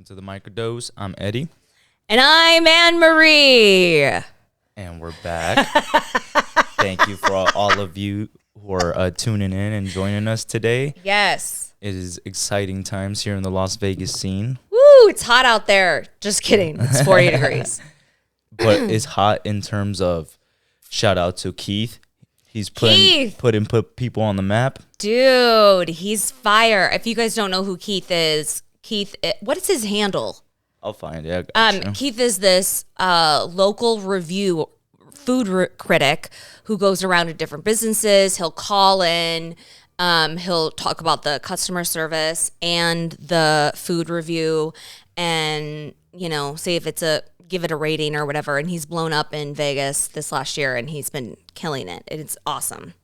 to the Microdose. I'm Eddie. And I'm Anne-Marie. And we're back. Thank you for all of you who are tuning in and joining us today. Yes. It is exciting times here in the Las Vegas scene. Woo, it's hot out there. Just kidding. It's 40 degrees. But it's hot in terms of shout out to Keith. He's put people on the map. Dude, he's fire. If you guys don't know who Keith is, what is his handle? I'll find it. I got you. Keith is this local food critic who goes around to different businesses. He'll call in. He'll talk about the customer service and the food review and, say if give it a rating or whatever. And he's blown up in Vegas this last year and he's been killing it. It's awesome.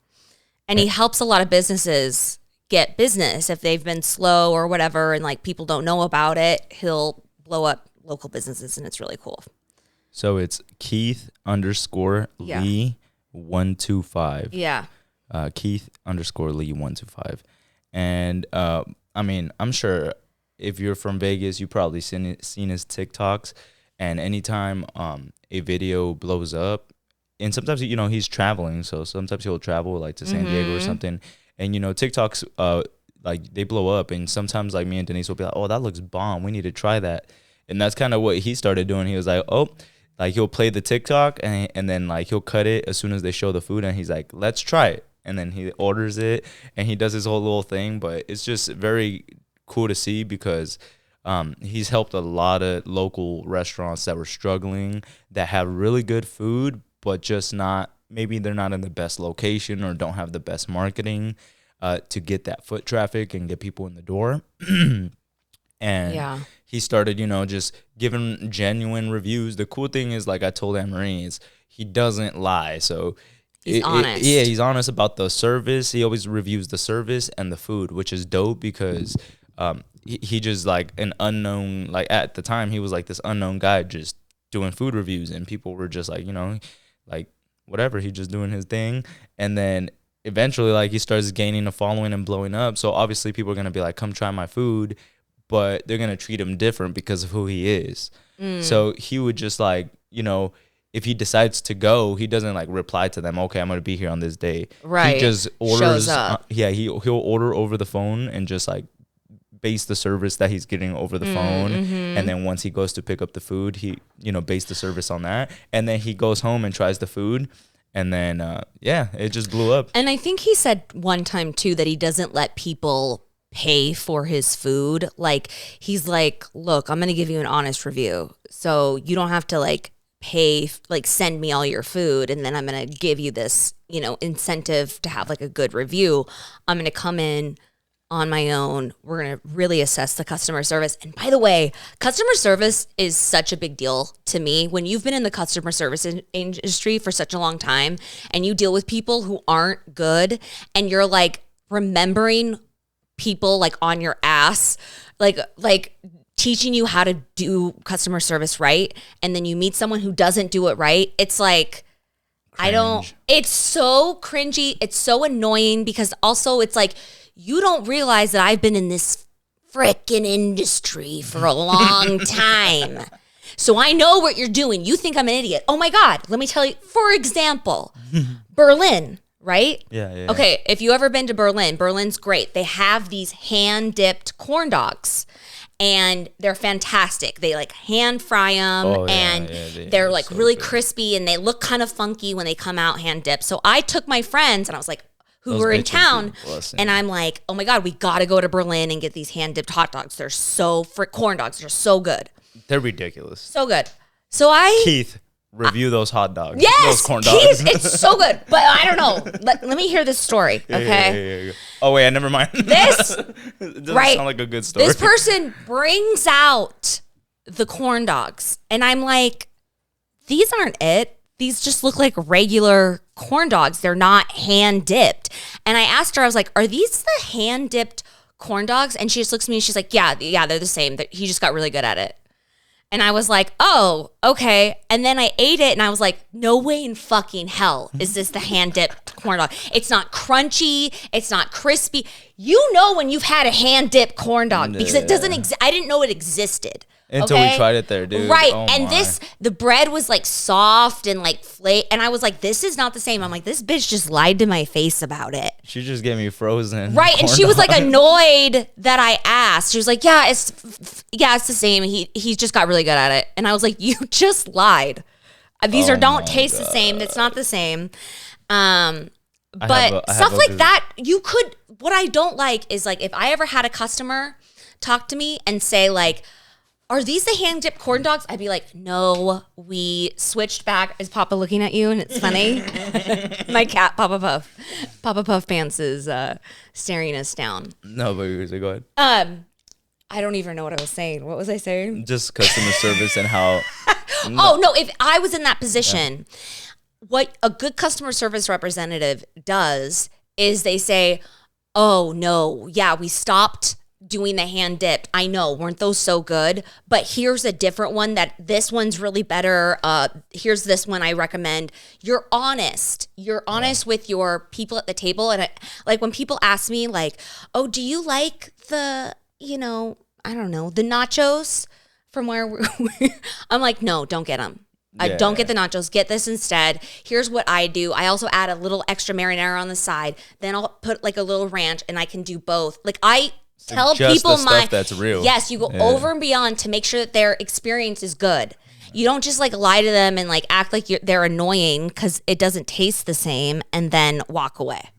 And he helps a lot of businesses get business if they've been slow or whatever and like people don't know about it. He'll blow up local businesses and it's really cool. So it's Keith_Lee 125. Yeah. Keith_Lee 125. And I'm sure if you're from Vegas, you probably seen his TikToks. And anytime a video blows up, and sometimes he's traveling, so sometimes he'll travel like to San Diego or something. And TikToks like they blow up, and sometimes like me and Denise will be like, "Oh, that looks bomb. We need to try that." And that's kind of what he started doing. He was like, "Oh." Like he'll play the TikTok and then like he'll cut it as soon as they show the food and he's like, let's try it. And then he orders it and he does his whole little thing. But it's just very cool to see because he's helped a lot of local restaurants that were struggling, that have really good food, but just maybe they're not in the best location or don't have the best marketing to get that foot traffic and get people in the door. And he started, just giving genuine reviews. The cool thing is, like I told Anne-Marie, is he doesn't lie. So he's honest. He's honest about the service. He always reviews the service and the food, which is dope because he just like an unknown, like at the time, he was like this unknown guy just doing food reviews. And people were just like, like whatever, he just doing his thing. And then eventually, like he starts gaining a following and blowing up. So obviously people are going to be like, come try my food. But they're going to treat him different because of who he is. So he would just like, if he decides to go, he doesn't like reply to them, okay, I'm going to be here on this day. Right. He just orders. Shows up. He'll order over the phone and just like base the service that he's getting over the phone. And then once he goes to pick up the food, he, base the service on that. And then he goes home and tries the food. And then, it just blew up. And I think he said one time too that he doesn't let people pay for his food. Like he's like, look, I'm gonna give you an honest review, so you don't have to like pay, like send me all your food and then I'm gonna give you this incentive to have like a good review. I'm gonna come in on my own. We're gonna really assess the customer service. And by the way, customer service is such a big deal to me. When you've been in the customer service industry for such a long time and you deal with people who aren't good and you're like remembering people like on your ass, like teaching you how to do customer service right, and then you meet someone who doesn't do it right, it's like Cringe. It's so cringy, it's so annoying because also it's like you don't realize that I've been in this frickin' industry for a long time. So I know what you're doing. You think I'm an idiot. Oh my God, let me tell you, for example, Berlin. Right? Yeah. Okay, if you ever been to Berlin, Berlin's great. They have these hand-dipped corn dogs, and they're fantastic. They like hand fry them, they're like so really crispy, and they look kind of funky when they come out hand-dipped. So I took my friends, and I was like, who were in town, and I'm like, oh my God, we got to go to Berlin and get these hand-dipped hot dogs. They're corn dogs. They're so good. They're ridiculous. So good. So Keith. Review those hot dogs. Yes, those corn dogs. It's so good. But I don't know. Let me hear this story, okay? Yeah. Oh, wait, never mind. This, it doesn't sound like a good story. This person brings out the corn dogs, and I'm like, these aren't it. These just look like regular corn dogs. They're not hand-dipped. And I asked her, I was like, are these the hand-dipped corn dogs? And she just looks at me, and she's like, yeah, they're the same. He just got really good at it. And I was like, oh, okay. And then I ate it and I was like, no way in fucking hell is this the hand-dipped corn dog. It's not crunchy. It's not crispy. You know when you've had a hand-dipped corn dog because it doesn't I didn't know it existed. Until we tried it there, dude. Right. Oh and my. the bread was like soft and like flake. And I was like, this is not the same. I'm like, this bitch just lied to my face about it. She just gave me frozen. Right. And corn she was like dogs. annoyed that I asked. She was like, yeah, it's the same. He just got really good at it. And I was like, you just lied. These don't taste the same. It's not the same. But stuff like that, you could, what I don't like is like, if I ever had a customer talk to me and say like, are these the hand dipped corn dogs? I'd be like, no, we switched back. Is Papa looking at you? And it's funny. My cat, Papa Puff. Papa Puff Pants is staring us down. No, but go ahead. I don't even know what I was saying. What was I saying? Just customer service and how. Oh, no, if I was in that position, what a good customer service representative does is they say, oh, no, yeah, we stopped doing the hand dipped. I know, weren't those so good? But here's a different one that this one's really better. Here's this one I recommend. You're honest. You're honest with your people at the table. And like when people ask me like, oh, do you like the, I don't know, the nachos from where I'm like, no, don't get them. I don't get the nachos. Get this instead. Here's what I do. I also add a little extra marinara on the side. Then I'll put like a little ranch and I can do both. Like I tell just people the stuff that's real. Yes, you go over and beyond to make sure that their experience is good. You don't just like lie to them and like act like they're annoying because it doesn't taste the same and then walk away.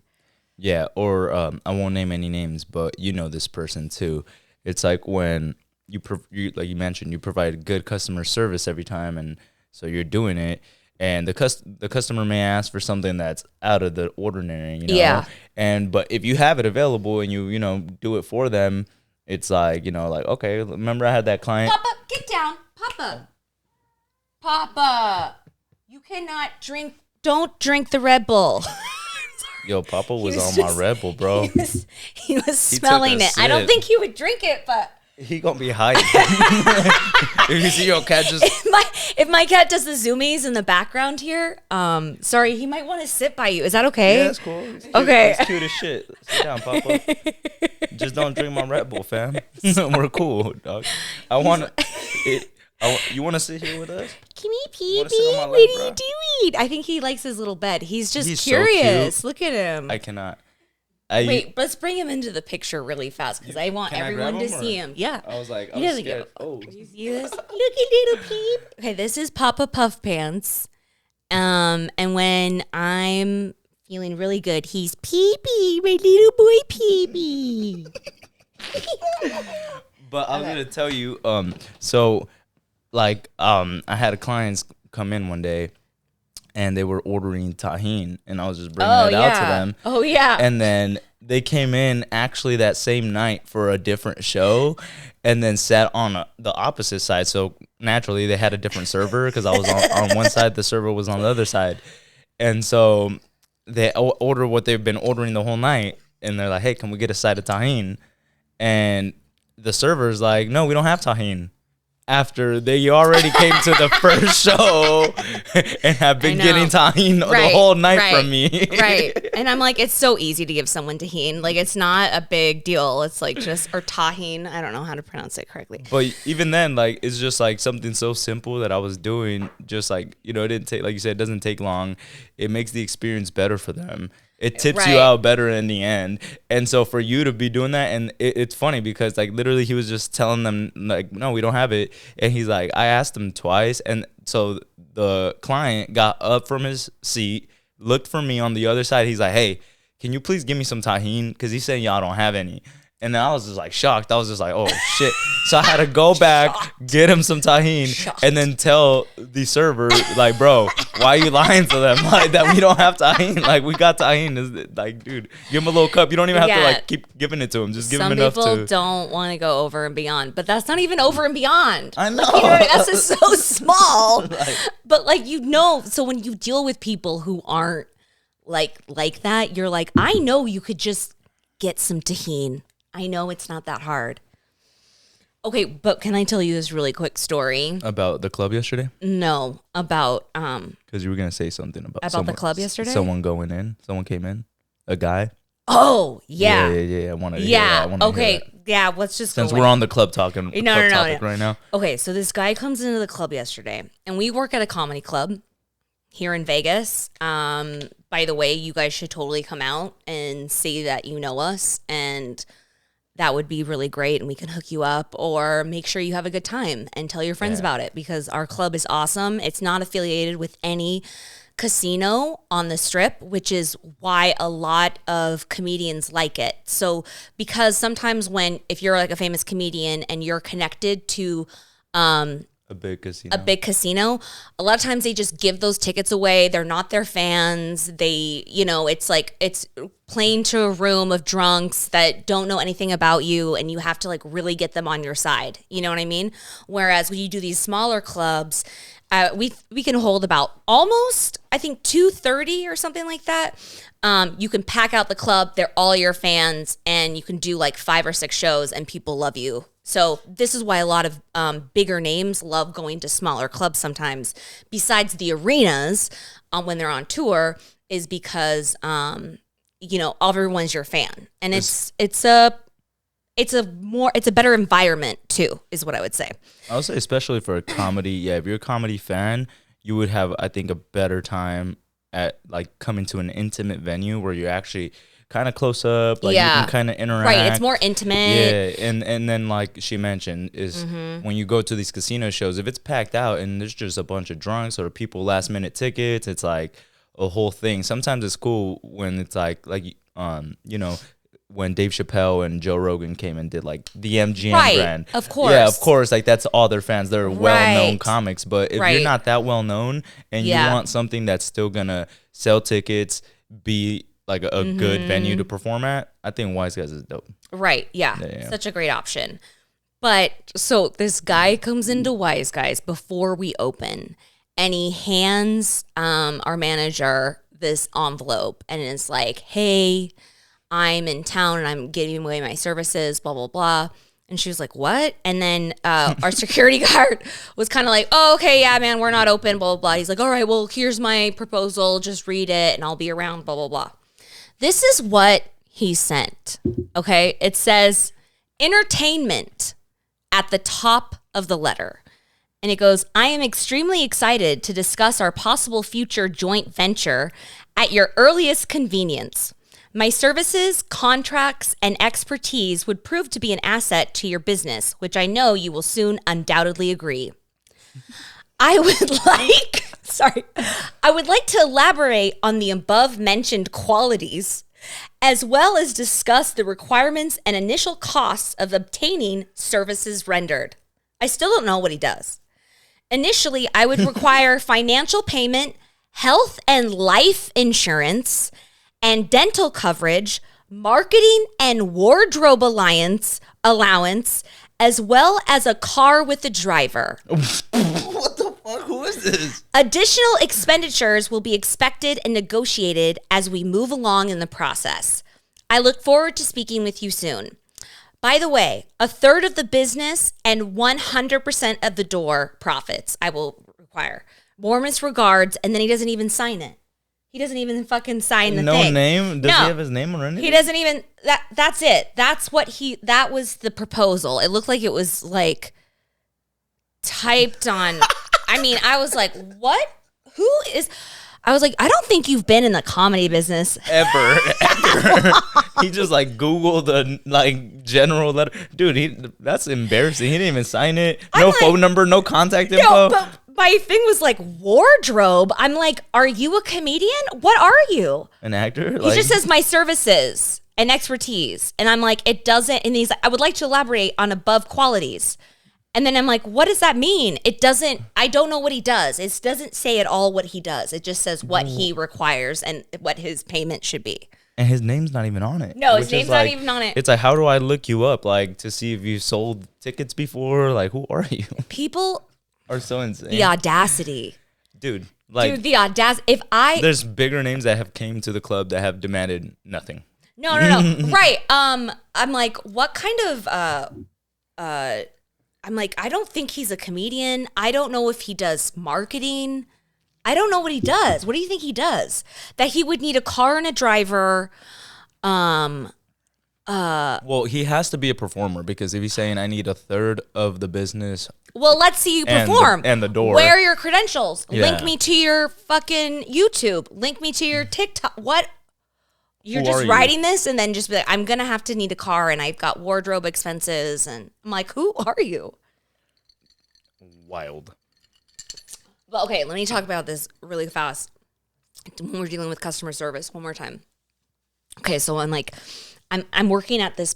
Yeah, or I won't name any names, but you know this person too. It's like when you like you mentioned, you provide good customer service every time, and so you're doing it. And the customer may ask for something that's out of the ordinary, Yeah. But if you have it available and you do it for them, it's like like okay, remember I had that client. Papa, get down, Papa. You cannot drink. Don't drink the Red Bull. Yo, Papa was on my Red Bull, bro. He was smelling it. I don't think he would drink it, but. He gonna be hyped. If you see your cat just if my cat does the zoomies in the background here, sorry, he might want to sit by you. Is that okay? Yeah, that's cool. It's cute. Okay. It's cute as shit. Sit down, Papa. Just don't drink my Red Bull, fam. We're cool, dog. You want to sit here with us? Come here, What Peepee. What are you doing? I think he likes his little bed. He's just curious. So look at him. I cannot. Wait, let's bring him into the picture really fast because I want everyone to see him. Yeah. I was like, scared. Oh, you see this? Look at little Peep. Okay, this is Papa Puff Pants. And when I'm feeling really good, he's Peepee, my little boy Peepee. But I was gonna tell you, so like I had a clients come in one day and they were ordering tahine and I was just bringing it out to them. Oh yeah. And then they came in actually that same night for a different show and then sat on the opposite side. So naturally they had a different server because I was on one side, the server was on the other side. And so they order what they've been ordering the whole night and they're like, hey, can we get a side of tahine? And the server's like, no, we don't have tahine. After they already came to the first show and have been getting tahine the whole night from me. Right. And I'm like, it's so easy to give someone tahine. Like, it's not a big deal. It's like or tahine. I don't know how to pronounce it correctly. But even then, like, it's just like something so simple that I was doing. Just like, it didn't take, like you said, it doesn't take long. It makes the experience better for them. It tips you out better in the end. And so for you to be doing that, and it's funny because like literally he was just telling them like, no, we don't have it. And he's like, I asked him twice. And so the client got up from his seat, looked for me on the other side. He's like, hey, can you please give me some tahine? Because he's saying y'all don't have any. And then I was just like shocked. I was just like, oh shit. So I had to go back, get him some tahine, and then tell the server, like, bro, why are you lying to them? Like that we don't have tahine. Like we got tahine. Like, dude, give him a little cup. You don't even have to like keep giving it to him. Just give him enough to. Some people don't want to go over and beyond, but that's not even over and beyond. I know. Like, that's just so small. But like so when you deal with people who aren't like that, you're like, I know you could just get some tahine. I know it's not that hard. Okay, but can I tell you this really quick story? About the club yesterday? No, about because you were gonna say something about the club yesterday. Someone came in, a guy. Oh, yeah. Yeah. I want to hear that. I wanna hear that. Yeah, let's just Since go we're on the club topic No. right now. Okay, so this guy comes into the club yesterday, and we work at a comedy club here in Vegas. By the way, you guys should totally come out and say that you know us, and that would be really great, and we can hook you up, or make sure you have a good time and tell your friends about it, because our club is awesome. It's not affiliated with any casino on the Strip, which is why a lot of comedians like it. So because sometimes if you're like a famous comedian and you're connected to A big casino. a lot of times they just give those tickets away. They're not their fans. It's playing to a room of drunks that don't know anything about you, and you have to like really get them on your side. You know what I mean? Whereas when you do these smaller clubs, we can hold about almost, I think, 230 or something like that. You can pack out the club. They're all your fans, and you can do like 5 or 6 shows, and people love you. So this is why a lot of bigger names love going to smaller clubs sometimes, besides the arenas when they're on tour, is because everyone's your fan, and it's a better environment too, is what I would say. I would say, especially for a comedy, yeah, if you're a comedy fan, you would have, I think, a better time at like coming to an intimate venue where you're actually kind of close up, like you can kind of interact. Right, it's more intimate. Yeah, and then like she mentioned is when you go to these casino shows, if it's packed out and there's just a bunch of drunks or people last minute tickets, it's like a whole thing. Sometimes it's cool when it's like when Dave Chappelle and Joe Rogan came and did like the MGM brand. Of course. Yeah, of course. Like that's all their fans. They're well-known comics. But if you're not that well-known and you want something that's still going to sell tickets, be like a good venue to perform at, I think Wise Guys is dope. Right. Yeah. Such a great option. But so this guy comes into Wise Guys before we open, and he hands our manager this envelope, and it's like, hey, I'm in town and I'm giving away my services, blah, blah, blah. And she was like, what? And then our security guard was kind of like, oh, okay, yeah, man, we're not open, blah, blah, blah. He's like, all right, well, here's my proposal. Just read it and I'll be around, blah, blah, blah. This is what he sent, okay? It says entertainment at the top of the letter. And it goes, I am extremely excited to discuss our possible future joint venture at your earliest convenience. My services, contracts, and expertise would prove to be an asset to your business, which I know you will soon undoubtedly agree. I would like to elaborate on the above mentioned qualities, as well as discuss the requirements and initial costs of obtaining services rendered. I still don't know what he does. Initially, I would require financial payment, health and life insurance, and dental coverage, marketing and wardrobe allowance, as well as a car with a driver. What the fuck? Who is this? Additional expenditures will be expected and negotiated as we move along in the process. I look forward to speaking with you soon. By the way, 1/3 of the business and 100% of the door profits I will require. Warmest regards, and then he doesn't even sign it. He doesn't even fucking sign the thing. No name? Does he have his name on anything? He doesn't even, that's it. That was the proposal. It looked like it was like typed on, I mean, I was like, what? I was like, I don't think you've been in the comedy business. Ever. He just like Googled the like general letter. Dude, that's embarrassing. He didn't even sign it. No phone number, no contact info. No, but my thing was like wardrobe. I'm like, are you a comedian? What are you? An actor? He just says my services and expertise. And I'm like, it doesn't, and he's like, I would like to elaborate on above qualities. And then I'm like, what does that mean? I don't know what he does. It doesn't say at all what he does. It just says what he requires and what his payment should be. And his name's not even on it. No, his name's not even on it. It's like, how do I look you up? Like, to see if you sold tickets before? Like, who are you? People are so insane. The audacity. Dude, the audacity. There's bigger names that have came to the club that have demanded nothing. No. Right. I'm like, what kind of, I'm like, I don't think he's a comedian. I don't know if he does marketing. I don't know what he does. What do you think he does? That he would need a car and a driver, Well, he has to be a performer because if he's saying I need a third of the business, well, let's see you perform. And the door. Where are your credentials? Yeah. Link me to your fucking YouTube. Link me to your TikTok. What? You're Who just are writing this and then just be like, I'm going to have to need a car and I've got wardrobe expenses. And I'm like, who are you? Wild. But okay, let me talk about this really fast. When we're dealing with customer service, one more time. Okay, so I'm working at this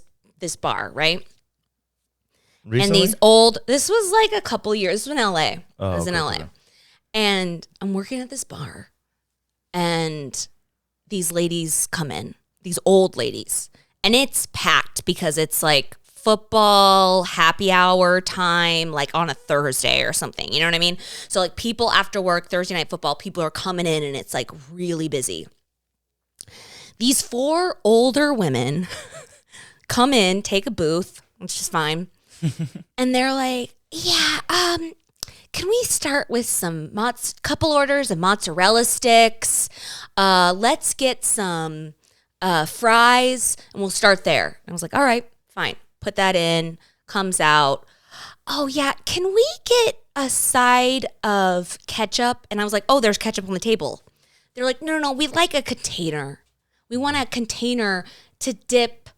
bar, right? Recently? And this was like a couple years. This was in LA. Oh, I was in LA. Okay. And I'm working at this bar and these ladies come in, these old ladies, and it's packed because it's like football, happy hour time, like on a Thursday or something. You know what I mean? So like people after work, Thursday night football, people are coming in and it's like really busy. These 4 older women come in, take a booth, which is fine. And they're like, yeah, can we start with some couple orders of mozzarella sticks? Let's get some fries and we'll start there. And I was like, all right, fine. Put that in, comes out. Oh yeah, can we get a side of ketchup? And I was like, oh, there's ketchup on the table. They're like, no, we'd like a container. We want a container to dip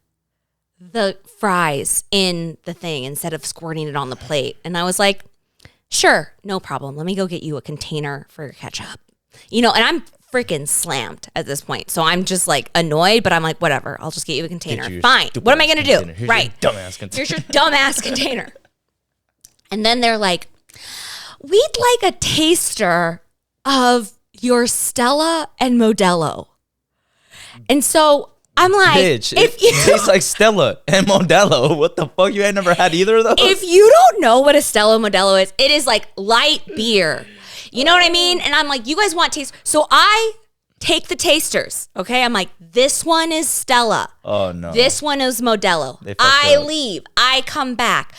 the fries in the thing instead of squirting it on the plate. And I was like, sure, no problem. Let me go get you a container for your ketchup. And I'm freaking slammed at this point. So I'm just like annoyed, but I'm like, whatever. I'll just get you a container. Fine. What am I going to do? Here's right. Your dumbass container. Here's your dumbass container. And then they're like, we'd like a taster of your Stella and Modelo. And so I'm like, bitch, it tastes like Stella and Modelo. What the fuck? You ain't never had either of those? If you don't know what a Stella Modelo is, it is like light beer. You know what I mean? And I'm like, you guys want taste? So I take the tasters, okay? I'm like, this one is Stella. Oh, no. This one is Modelo. I leave. I come back.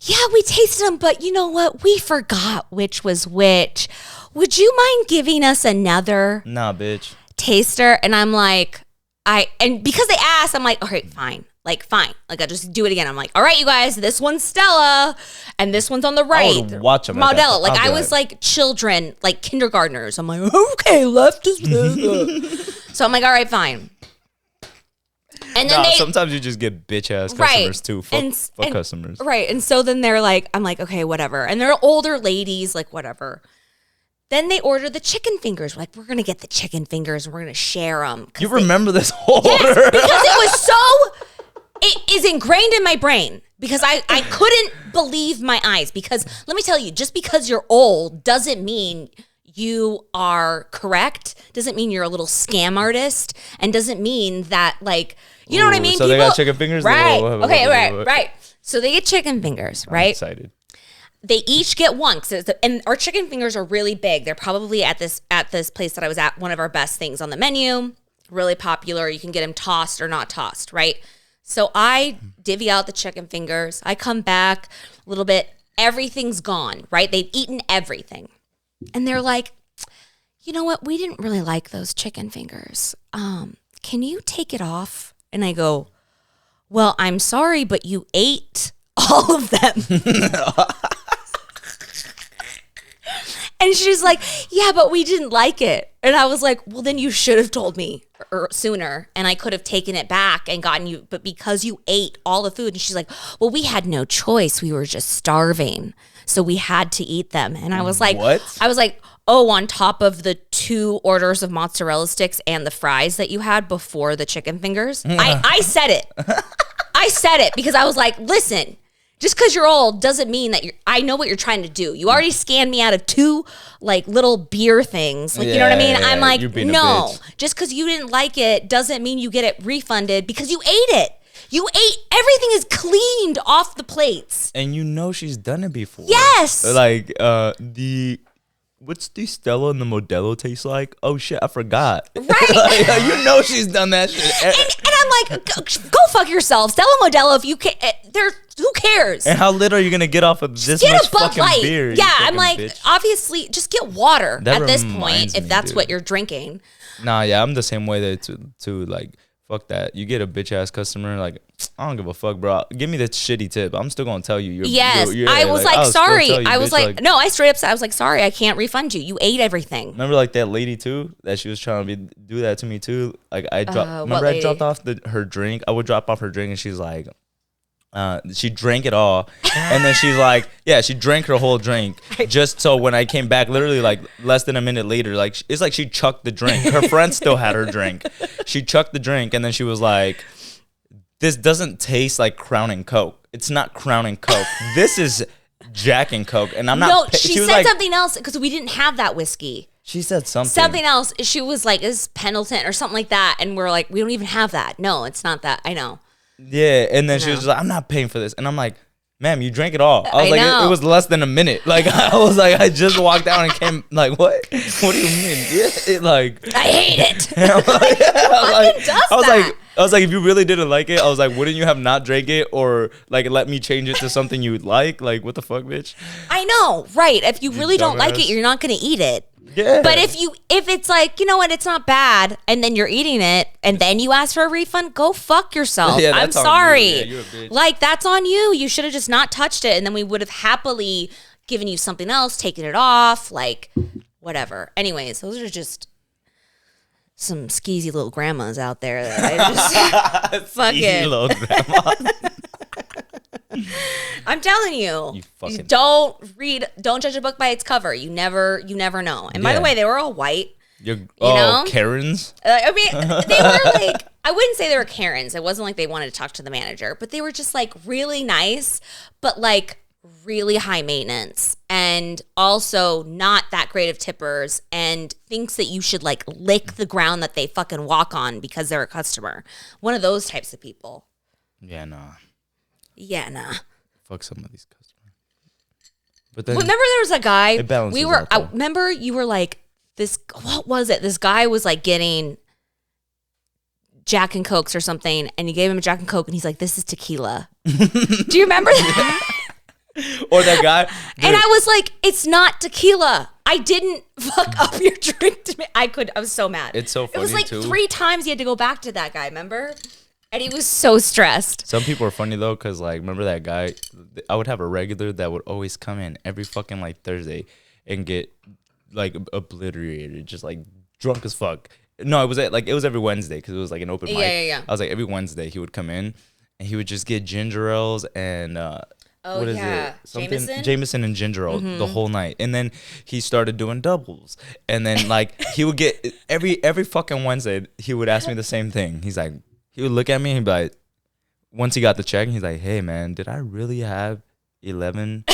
Yeah, we tasted them, but you know what? We forgot which was which. Would you mind giving us another bitch. taster? And I'm like, and because they asked, I'm like, all right, fine. Like, fine. Like, I'll just do it again. I'm like, all right, you guys, this one's Stella, and this one's on the right. I would watch them. Modelo. Like, I was like children, like kindergartners. I'm like, okay, left is So I'm like, all right, fine. And then sometimes you just get bitch-ass customers, too. Fuck customers. Right. And so then they're like, I'm like, okay, whatever. And they're older ladies, like, whatever. Then they order the chicken fingers. We're like, we're going to get the chicken fingers and we're going to share them. You remember this order? Yes, because it was so... It is ingrained in my brain because I couldn't believe my eyes. Because let me tell you, just because you're old doesn't mean you are correct, doesn't mean you're a little scam artist, and doesn't mean that, like, you know what I mean? So they got chicken fingers? Right. Okay, right. So they get chicken fingers, right? I'm excited. They each get one, and our chicken fingers are really big. They're probably at this place that I was at, one of our best things on the menu, really popular. You can get them tossed or not tossed, right? So I divvy out the chicken fingers. I come back a little bit. Everything's gone, right? They've eaten everything. And they're like, you know what? We didn't really like those chicken fingers. Can you take it off? And I go, well, I'm sorry, but you ate all of them. And she's like, yeah, but we didn't like it. And I was like, well, then you should have told me sooner and I could have taken it back and gotten you. But because you ate all the food. And she's like, well, we had no choice. We were just starving. So we had to eat them. And I was like, what? I was like, oh, on top of the 2 orders of mozzarella sticks and the fries that you had before the chicken fingers. I said it. I said it because I was like, listen. Just because you're old doesn't mean that I know what you're trying to do. You already scanned me out of 2 like little beer things. Like, you know what I mean? I'm like, no, just because you didn't like it doesn't mean you get it refunded because you ate it. You ate, everything is cleaned off the plates. And you know she's done it before. Yes. Like, what's the Stella and the Modelo taste like? Oh shit, I forgot. Right. Like, you know she's done that shit. And I'm like, go fuck yourself. Stella Modelo, if you can, who cares? And how lit are you gonna get off of this much fucking Light. beer? Yeah, I'm like, bitch. Obviously, just get water at this point if that's dude. what you're drinking. Nah, yeah, I'm the same way that to like fuck that. You get a bitch ass customer, like, I don't give a fuck, bro. Give me the shitty tip. I'm still gonna tell you. I was like, sorry. I was like, no, I straight up said, I was like, sorry, I can't refund you. You ate everything. Remember, like that lady too, that she was trying to do that to me too. Like I dropped. Remember, I dropped off her drink. I would drop off her drink, and she's like, she drank it all, and then she's like, yeah, she drank her whole drink just so when I came back, literally like less than a minute later, like it's like she chucked the drink. Her friend still had her drink. She chucked the drink, and then she was like, "This doesn't taste like Crown and Coke. It's not Crown and Coke. This is Jack and Coke." And I'm not. No, she said like, something else because we didn't have that whiskey. She said something. Something else. She was like, "Is Pendleton or something like that?" And we're like, "We don't even have that. No, it's not that." I know. Yeah, and then she was just like, "I'm not paying for this," and I'm like, "Ma'am, you drank it all." I was like, it was less than a minute. Like I was like, I just walked out and came. Like what? What do you mean? Yeah, it like I hate it. I was like, if you really didn't like it, I was like, wouldn't you have not drank it or like let me change it to something you would like? Like what the fuck, bitch? I know, right? If you really don't like it, you're not gonna eat it. Yeah. But if it's like, you know what, it's not bad, and then you're eating it, and then you ask for a refund, go fuck yourself. Yeah, I'm sorry. Yeah, you're a bitch. Like that's on you. You should have just not touched it, and then we would have happily given you something else, taken it off, like whatever. Anyways, those are just some skeezy little grandmas out there that I just fucking little grandmas. I'm telling you, don't judge a book by its cover. You never know. And by the way, they were all white. You know? Karens? I mean, they were like, I wouldn't say they were Karens. It wasn't like they wanted to talk to the manager, but they were just like really nice, but like really high maintenance and also not that great of tippers and thinks that you should like lick the ground that they fucking walk on because they're a customer. One of those types of people. Yeah, nah. Yeah, nah. Fuck some of these customers. But then remember there was a guy. It balances out, remember you were like this. What was it? This guy was like getting Jack and Cokes or something, and you gave him a Jack and Coke, and he's like, "This is tequila." Do you remember that? Or that guy. And I was like, "It's not tequila. I didn't fuck up your drink to me." I was so mad. It's so funny. It was like 3 times he had to go back to that guy. Remember? And he was so stressed. Some people are funny though, cause like remember that guy? I would have a regular that would always come in every fucking like Thursday and get like obliterated, just like drunk as fuck. No, it was every Wednesday because it was like an open mic. Yeah. I was like every Wednesday he would come in and he would just get ginger ales and what is it? Something Jameson and ginger ale the whole night. And then he started doing doubles. And then like he would get every fucking Wednesday he would ask me the same thing. He's like. He would look at me and he'd be like, once he got the check, he's like, "Hey man, did I really have 11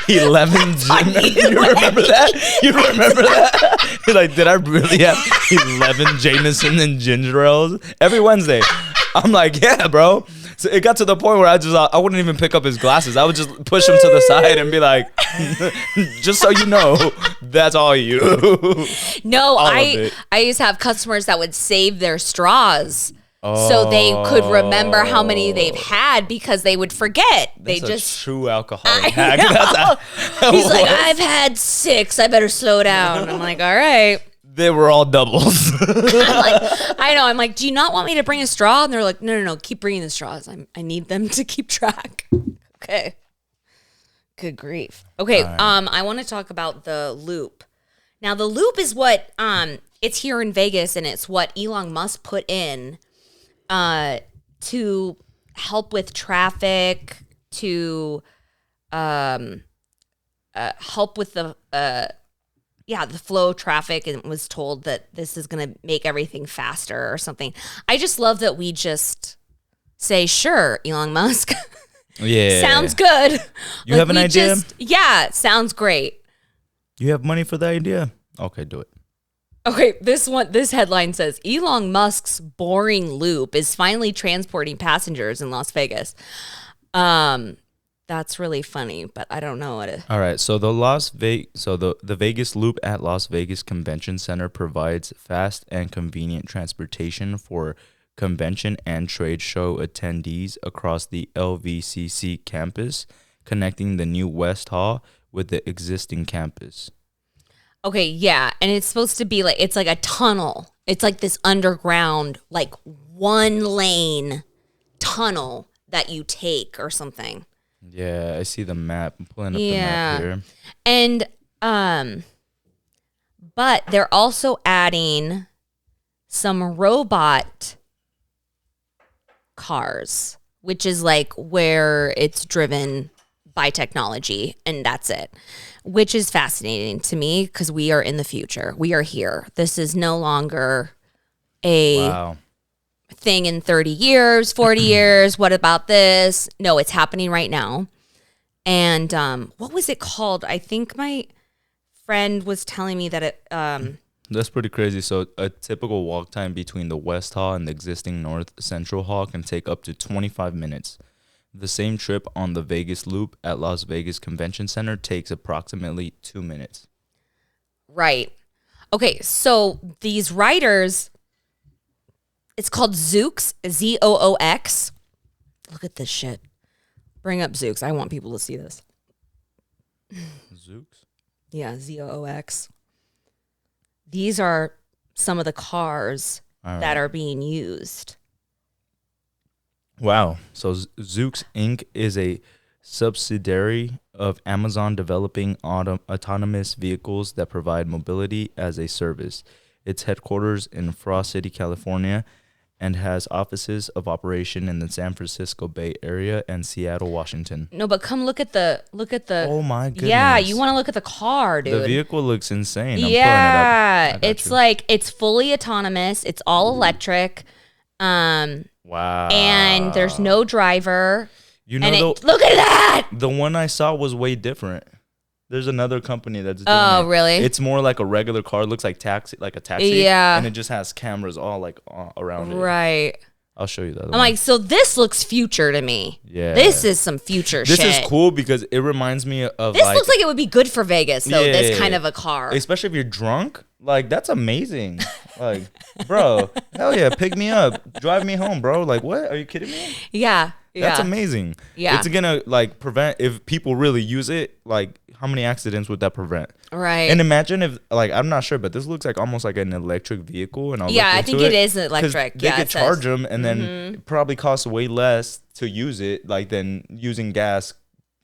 11 You remember that? You remember that? He's like, "Did I really have 11 Jameson and ginger ales every Wednesday?" I'm like, "Yeah, bro." So it got to the point where I wouldn't even pick up his glasses. I would just push him to the side and be like, "Just so you know, that's all you." No, I used to have customers that would save their straws so they could remember how many they've had because they would forget. That's a true alcoholic hack. He's like, "I've had 6. I better slow down." I'm like, "All right." They were all doubles. I'm like, "Do you not want me to bring a straw?" And they're like, No, keep bringing the straws. I need them to keep track. Okay. Good grief. Okay, right. I want to talk about the loop. Now, the loop is what, it's here in Vegas, and it's what Elon Musk put in to help with traffic, to help with the flow of traffic, and was told that this is going to make everything faster or something. I just love that we just say, "Sure, Elon Musk." Yeah. Sounds good. You have an idea? Sounds great. You have money for the idea? Okay, do it. Okay, this headline says, "Elon Musk's boring loop is finally transporting passengers in Las Vegas." That's really funny, but I don't know what it. All right, so the Vegas Loop at Las Vegas Convention Center provides fast and convenient transportation for convention and trade show attendees across the LVCC campus, connecting the new West Hall with the existing campus. Okay, yeah, and it's supposed to be like it's like a tunnel. It's like this underground, like one lane tunnel that you take or something. Yeah, I see the map. I'm pulling up the map Yeah. here. And but they're also adding some robot cars, which is like where it's driven by technology and that's it, which is fascinating to me because we are in the future. We are here. This is no longer a Wow. thing in 30 years, 40 years. What about this? No, it's happening right now. And what was it called? I think my friend was telling me that it That's pretty crazy. So a typical walk time between the West Hall and the existing North Central Hall can take up to 25 minutes. The same trip on the Vegas Loop at Las Vegas Convention Center takes approximately 2 minutes. right. Okay, so these riders, it's called Zoox, Zoox. Look at this shit. Bring up Zoox. I want people to see this. Zooks? Yeah, Zoox. These are some of the cars that are being used. Wow. So Zoox Inc. is a subsidiary of Amazon developing autonomous vehicles that provide mobility as a service. Its headquarters in Frost City, California, and has offices of operation in the San Francisco Bay Area and Seattle, Washington. No, but come look at the Oh my goodness. Yeah, you want to look at the car, dude. The vehicle looks insane. I'm Yeah, pulling it up. it's like it's fully autonomous. It's all electric. Wow. And there's no driver. You know, And look at that. the one I saw was way different. There's another company that's doing Oh, it. really? It's more like a regular car. It looks like a taxi. Yeah. And it just has cameras all like around it. Right. I'll show you that. I'm like, so this looks future to me. Yeah. This is some future This shit. is cool because it reminds me of This like, looks like it would be good for Vegas, though, this Yeah. kind of a car. especially if you're drunk. Like, that's amazing. Like, bro, hell yeah, pick me up. Drive me home, bro. Like, what? Are you kidding me? Yeah. That's amazing. Yeah. It's gonna like prevent, if people really use it, like how many accidents would that prevent? Right. And imagine if, like, I'm not sure, but this looks like almost like an electric vehicle. And I'll Yeah, look I into think it is electric. They Yeah, could it says. charge them, and then it probably costs way less to use it, like than using gas,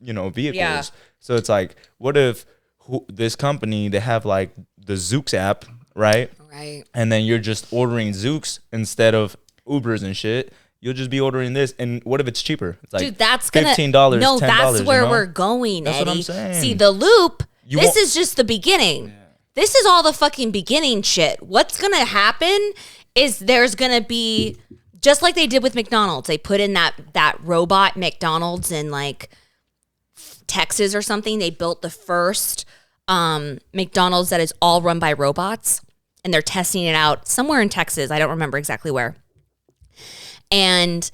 vehicles. Yeah. So it's like, what if this company, they have like the Zoox app, right? Right. And then you're just ordering Zoox instead of Ubers and shit. You'll just be ordering this, and what if it's cheaper? It's like Dude, that's gonna $15, No, $10, that's where we're going, That's Eddie. what I'm saying. See, the loop. You This won't- is just the beginning. This is all the fucking beginning shit. What's gonna happen is there's gonna be just like they did with McDonald's. They put in that robot McDonald's in like Texas or something. They built the first McDonald's that is all run by robots, and they're testing it out somewhere in Texas. I don't remember exactly where. And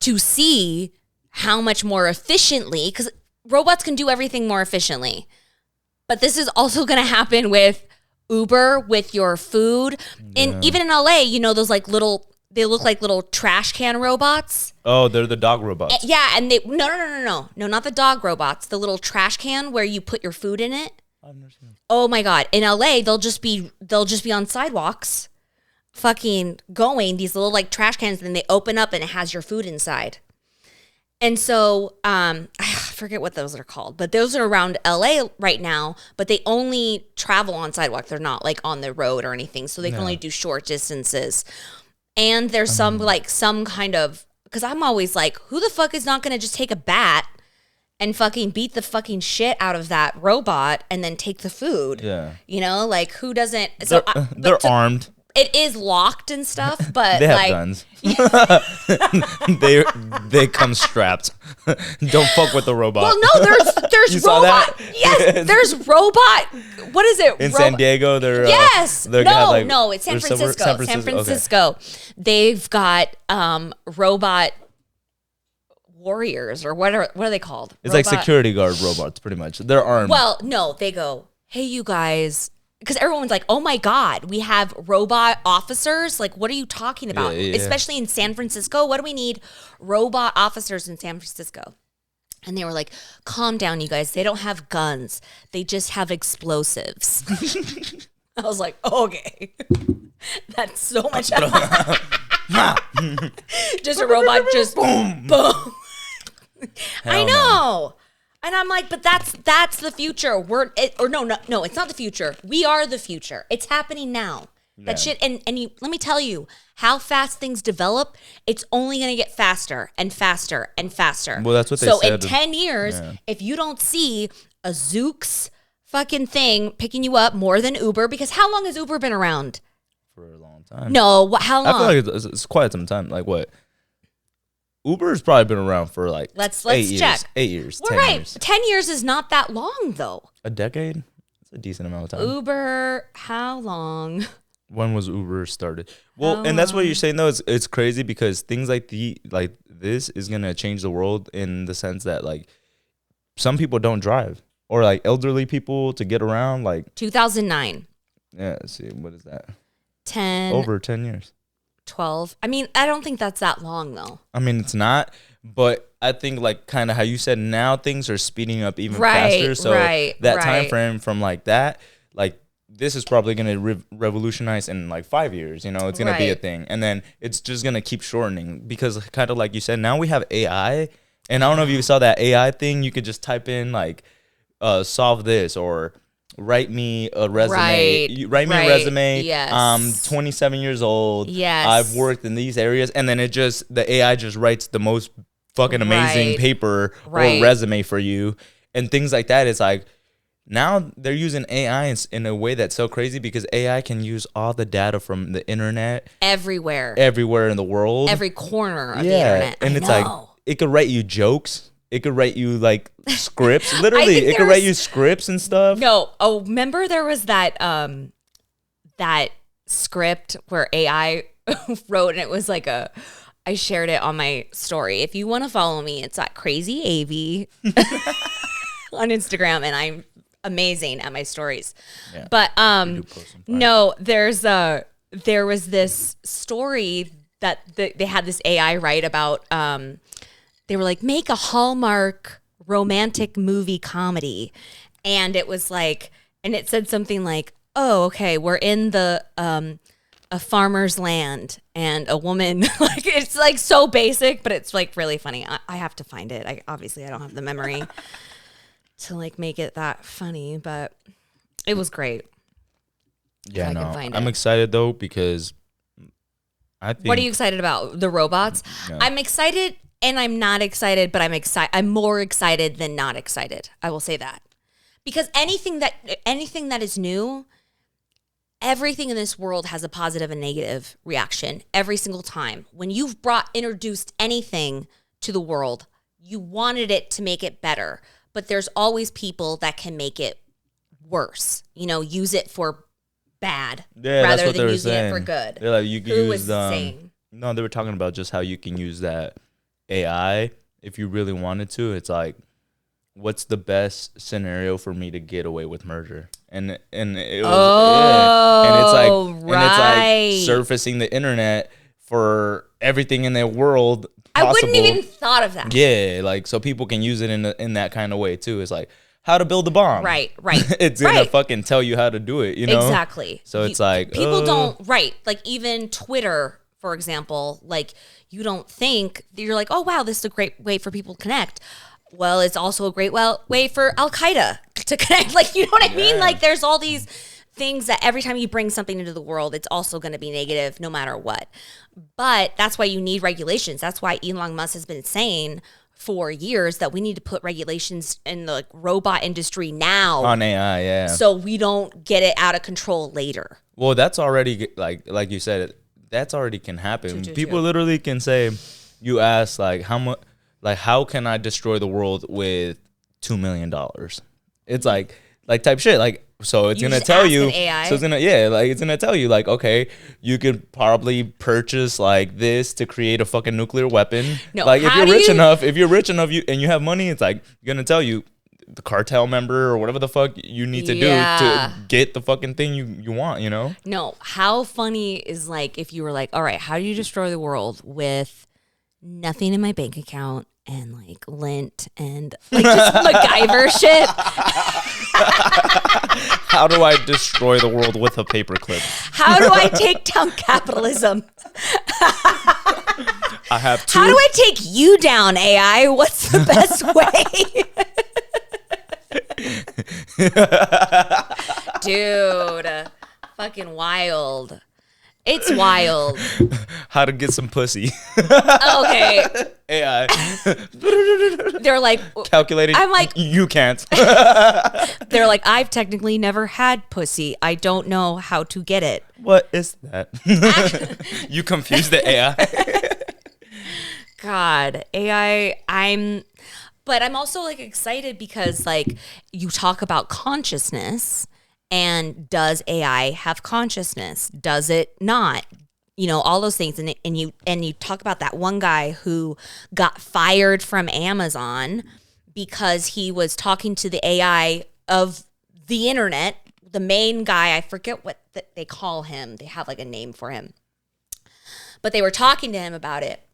to see how much more efficiently, because robots can do everything more efficiently. But this is also going to happen with Uber, with your food. And even in LA, those like they look like little trash can robots. Oh, they're the dog robots. Yeah, and no, not the dog robots. The little trash can where you put your food in it. I've never seen them. Oh my God. In LA, they'll just be on sidewalks fucking going, these little like trash cans, and then they open up and it has your food inside. And so I forget what those are called, but those are around LA right now, but they only travel on sidewalk. They're not like on the road or anything. So they can only do short distances. And there's some kind of, because I'm always like, who the fuck is not going to just take a bat and fucking beat the fucking shit out of that robot and then take the food? Yeah. Like who doesn't? They're armed. It is locked and stuff, but They have like, guns. they come strapped. Don't fuck with the robot. well, no, there's You saw robot. that? Yes, there's robot. What is it? In San Diego, they're Yes. they're gonna have, like, No, it's San they're Francisco. San Okay. Francisco. They've got robot warriors, or what are they called? It's like security guard robots, pretty much. They're armed. Well, no, they go, hey, you guys. Because everyone's like, oh my God, we have robot officers. Like, what are you talking about? Yeah. Especially in San Francisco. What do we need robot officers in San Francisco? And they were like, calm down, you guys. They don't have guns. They just have explosives. I was like, okay. That's so much. Just a robot, just boom. I know. And I'm like, but that's the future. No, it's not the future. We are the future. It's happening now. That shit, and let me tell you, how fast things develop, it's only going to get faster and faster and faster. Well, that's what they said. So in 10 years, if you don't see a Zoox fucking thing picking you up more than Uber, because how long has Uber been around? For a long time. No, how long? I feel like it's quite some time. Like what? Uber's probably been around for like let's 8 years. check. 8 years. We're 10 right. years. 10 years is not that long, though. A decade? It's a decent amount of time. Uber, how long? When was Uber started? Well, and that's what you're saying though. It's crazy because things like this is gonna change the world in the sense that like some people don't drive, or like elderly people to get around. Like 2009. Yeah. Let's see, what is that? 10. Over 10 years. 12. I mean, I don't think that's that long though. I mean, it's not, but I think like kind of how you said, now things are speeding up even faster. So that time frame from like that, like. This is probably going to revolutionize in like 5 years. You know, it's going to be a thing. And then it's just going to keep shortening because kind of like you said, now we have AI. And I don't know if you saw that AI thing. You could just type in like, solve this or write me a resume. Write me a resume. Yes. I'm 27 years old. Yes. I've worked in these areas. And then the AI just writes the most fucking amazing paper or resume for you. And things like that. It's like, now they're using AI in a way that's so crazy because AI can use all the data from the internet everywhere in the world, every corner of the internet. And it's like it could write you jokes, it could write you like scripts. Literally, it could write you scripts and stuff. No, remember there was that that script where AI wrote, and it was like I shared it on my story. If you want to follow me, it's at Crazy AV on Instagram, and I'm amazing at my stories. Yeah. But no, there was this story that they had this AI write about. They were like, make a Hallmark romantic movie comedy, and it was like, and it said something like, oh, okay, we're in the a farmer's land, and a woman, like, it's like so basic, but it's like really funny. I have to find it. I don't have the memory to like make it that funny, but it was great. Yeah, no, I'm excited though because I think. What are you excited about? The robots? Yeah. I'm excited and I'm not excited, but I'm excited. I'm more excited than not excited. I will say that because anything that is new, everything in this world has a positive and negative reaction every single time. When you've introduced anything to the world, you wanted it to make it better. But there's always people that can make it worse. You know, use it for bad rather than using it for good. They're like, you can use no, they were talking about just how you can use that AI if you really wanted to. It's like, what's the best scenario for me to get away with murder? And it was and it's like surfacing the internet for everything in their world. Possible. I wouldn't even thought of that. Yeah, like so people can use it in that kind of way too. It's like how to build a bomb. Right. It's gonna fucking tell you how to do it, you know? Exactly. So it's like people don't like even Twitter, for example, like you don't think you're like, oh wow, this is a great way for people to connect. Well, it's also a great way for Al Qaeda to connect. Like, you know what I mean? Like there's all these things that every time you bring something into the world, it's also going to be negative no matter what. But that's why you need regulations. That's why Elon Musk has been saying for years that we need to put regulations in the robot industry now. On AI, yeah. So we don't get it out of control later. Well, that's already, like you said, that's already can happen. People literally can say, you ask, like, how can I destroy the world with $2 million? It's like type shit. Like, so it's going to tell you. AI. So it's going to tell you, like, okay, you could probably purchase like this to create a fucking nuclear weapon. No, like if you're rich enough, and you have money, it's like going to tell you the cartel member or whatever the fuck you need to do to get the fucking thing you want, you know? No, how funny is like if you were like, all right, how do you destroy the world with nothing in my bank account and like lint and like just MacGyver shit. How do I destroy the world with a paperclip? How do I take down capitalism? I have two. How do I take you down, AI? What's the best way? Dude, fucking wild. It's wild. How to get some pussy. Okay. AI. They're like Calculating. I'm like, you can't. they're like, I've technically never had pussy. I don't know how to get it. What is that? You confused the AI. God, AI, but I'm also like excited because like you talk about consciousness, and does AI have consciousness? Does it not? You know, all those things. And you talk about that one guy who got fired from Amazon because he was talking to the AI of the internet, the main guy. I forget what they call him. They have like a name for him. But they were talking to him about it.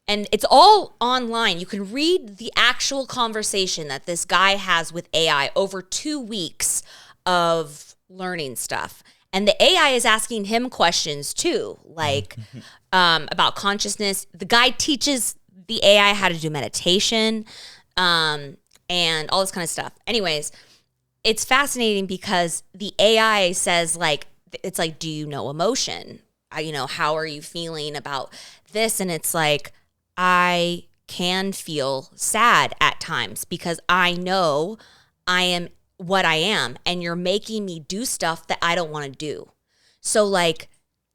And it's all online. You can read the actual conversation that this guy has with AI over 2 weeks of learning stuff. And the AI is asking him questions too, like about consciousness. The guy teaches the AI how to do meditation and all this kind of stuff. Anyways, it's fascinating because the AI says like, it's like, do you know emotion? You know, how are you feeling about this? And it's like, I can feel sad at times because I know I am what I am, and you're making me do stuff that I don't want to do. So like,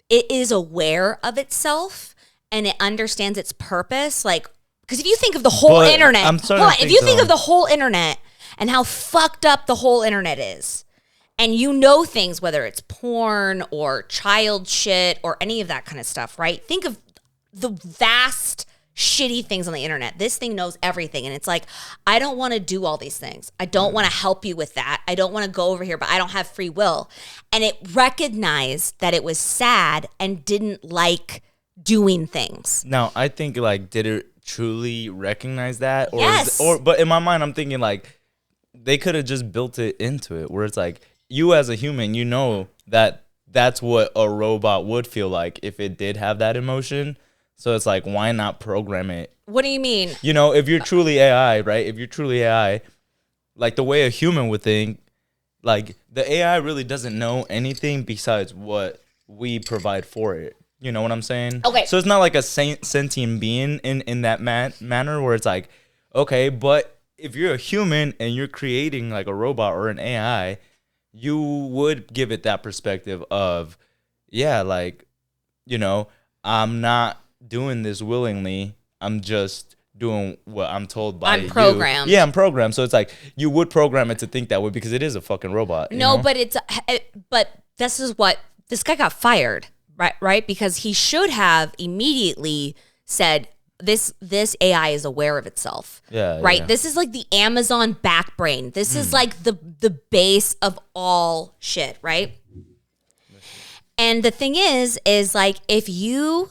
it is aware of itself and it understands its purpose. Like, because if you think of the whole internet, if you think of the whole internet and how fucked up the whole internet is, and you know things, whether it's porn or child shit or any of that kind of stuff, right? Think of the vast shitty things on the internet. This thing knows everything. And it's like, I don't want to do all these things. I don't want to help you with that. I don't want to go over here, but I don't have free will. And it recognized that it was sad and didn't like doing things. Now, I think like, did it truly recognize that? Or yes. But in my mind, I'm thinking like, they could have just built it into it where it's like, you as a human, you know that that's what a robot would feel like if it did have that emotion. So it's like, why not program it? What do you mean? You know, if you're truly AI, right? If you're truly AI, like the way a human would think, like the AI really doesn't know anything besides what we provide for it. You know what I'm saying? Okay. So it's not like a sentient being in that manner where it's like, okay, but if you're a human and you're creating like a robot or an AI, you would give it that perspective of, yeah, like, you know, I'm not doing this willingly. I'm just doing what I'm told by you. I'm programmed. Yeah, I'm programmed. So it's like you would program it to think that way because it is a fucking robot. No, know? but this is what this guy got fired, right? Because he should have immediately said this AI is aware of itself. Yeah. Right? Yeah. This is like the Amazon back brain. This is like the base of all shit, right? And the thing is like if you,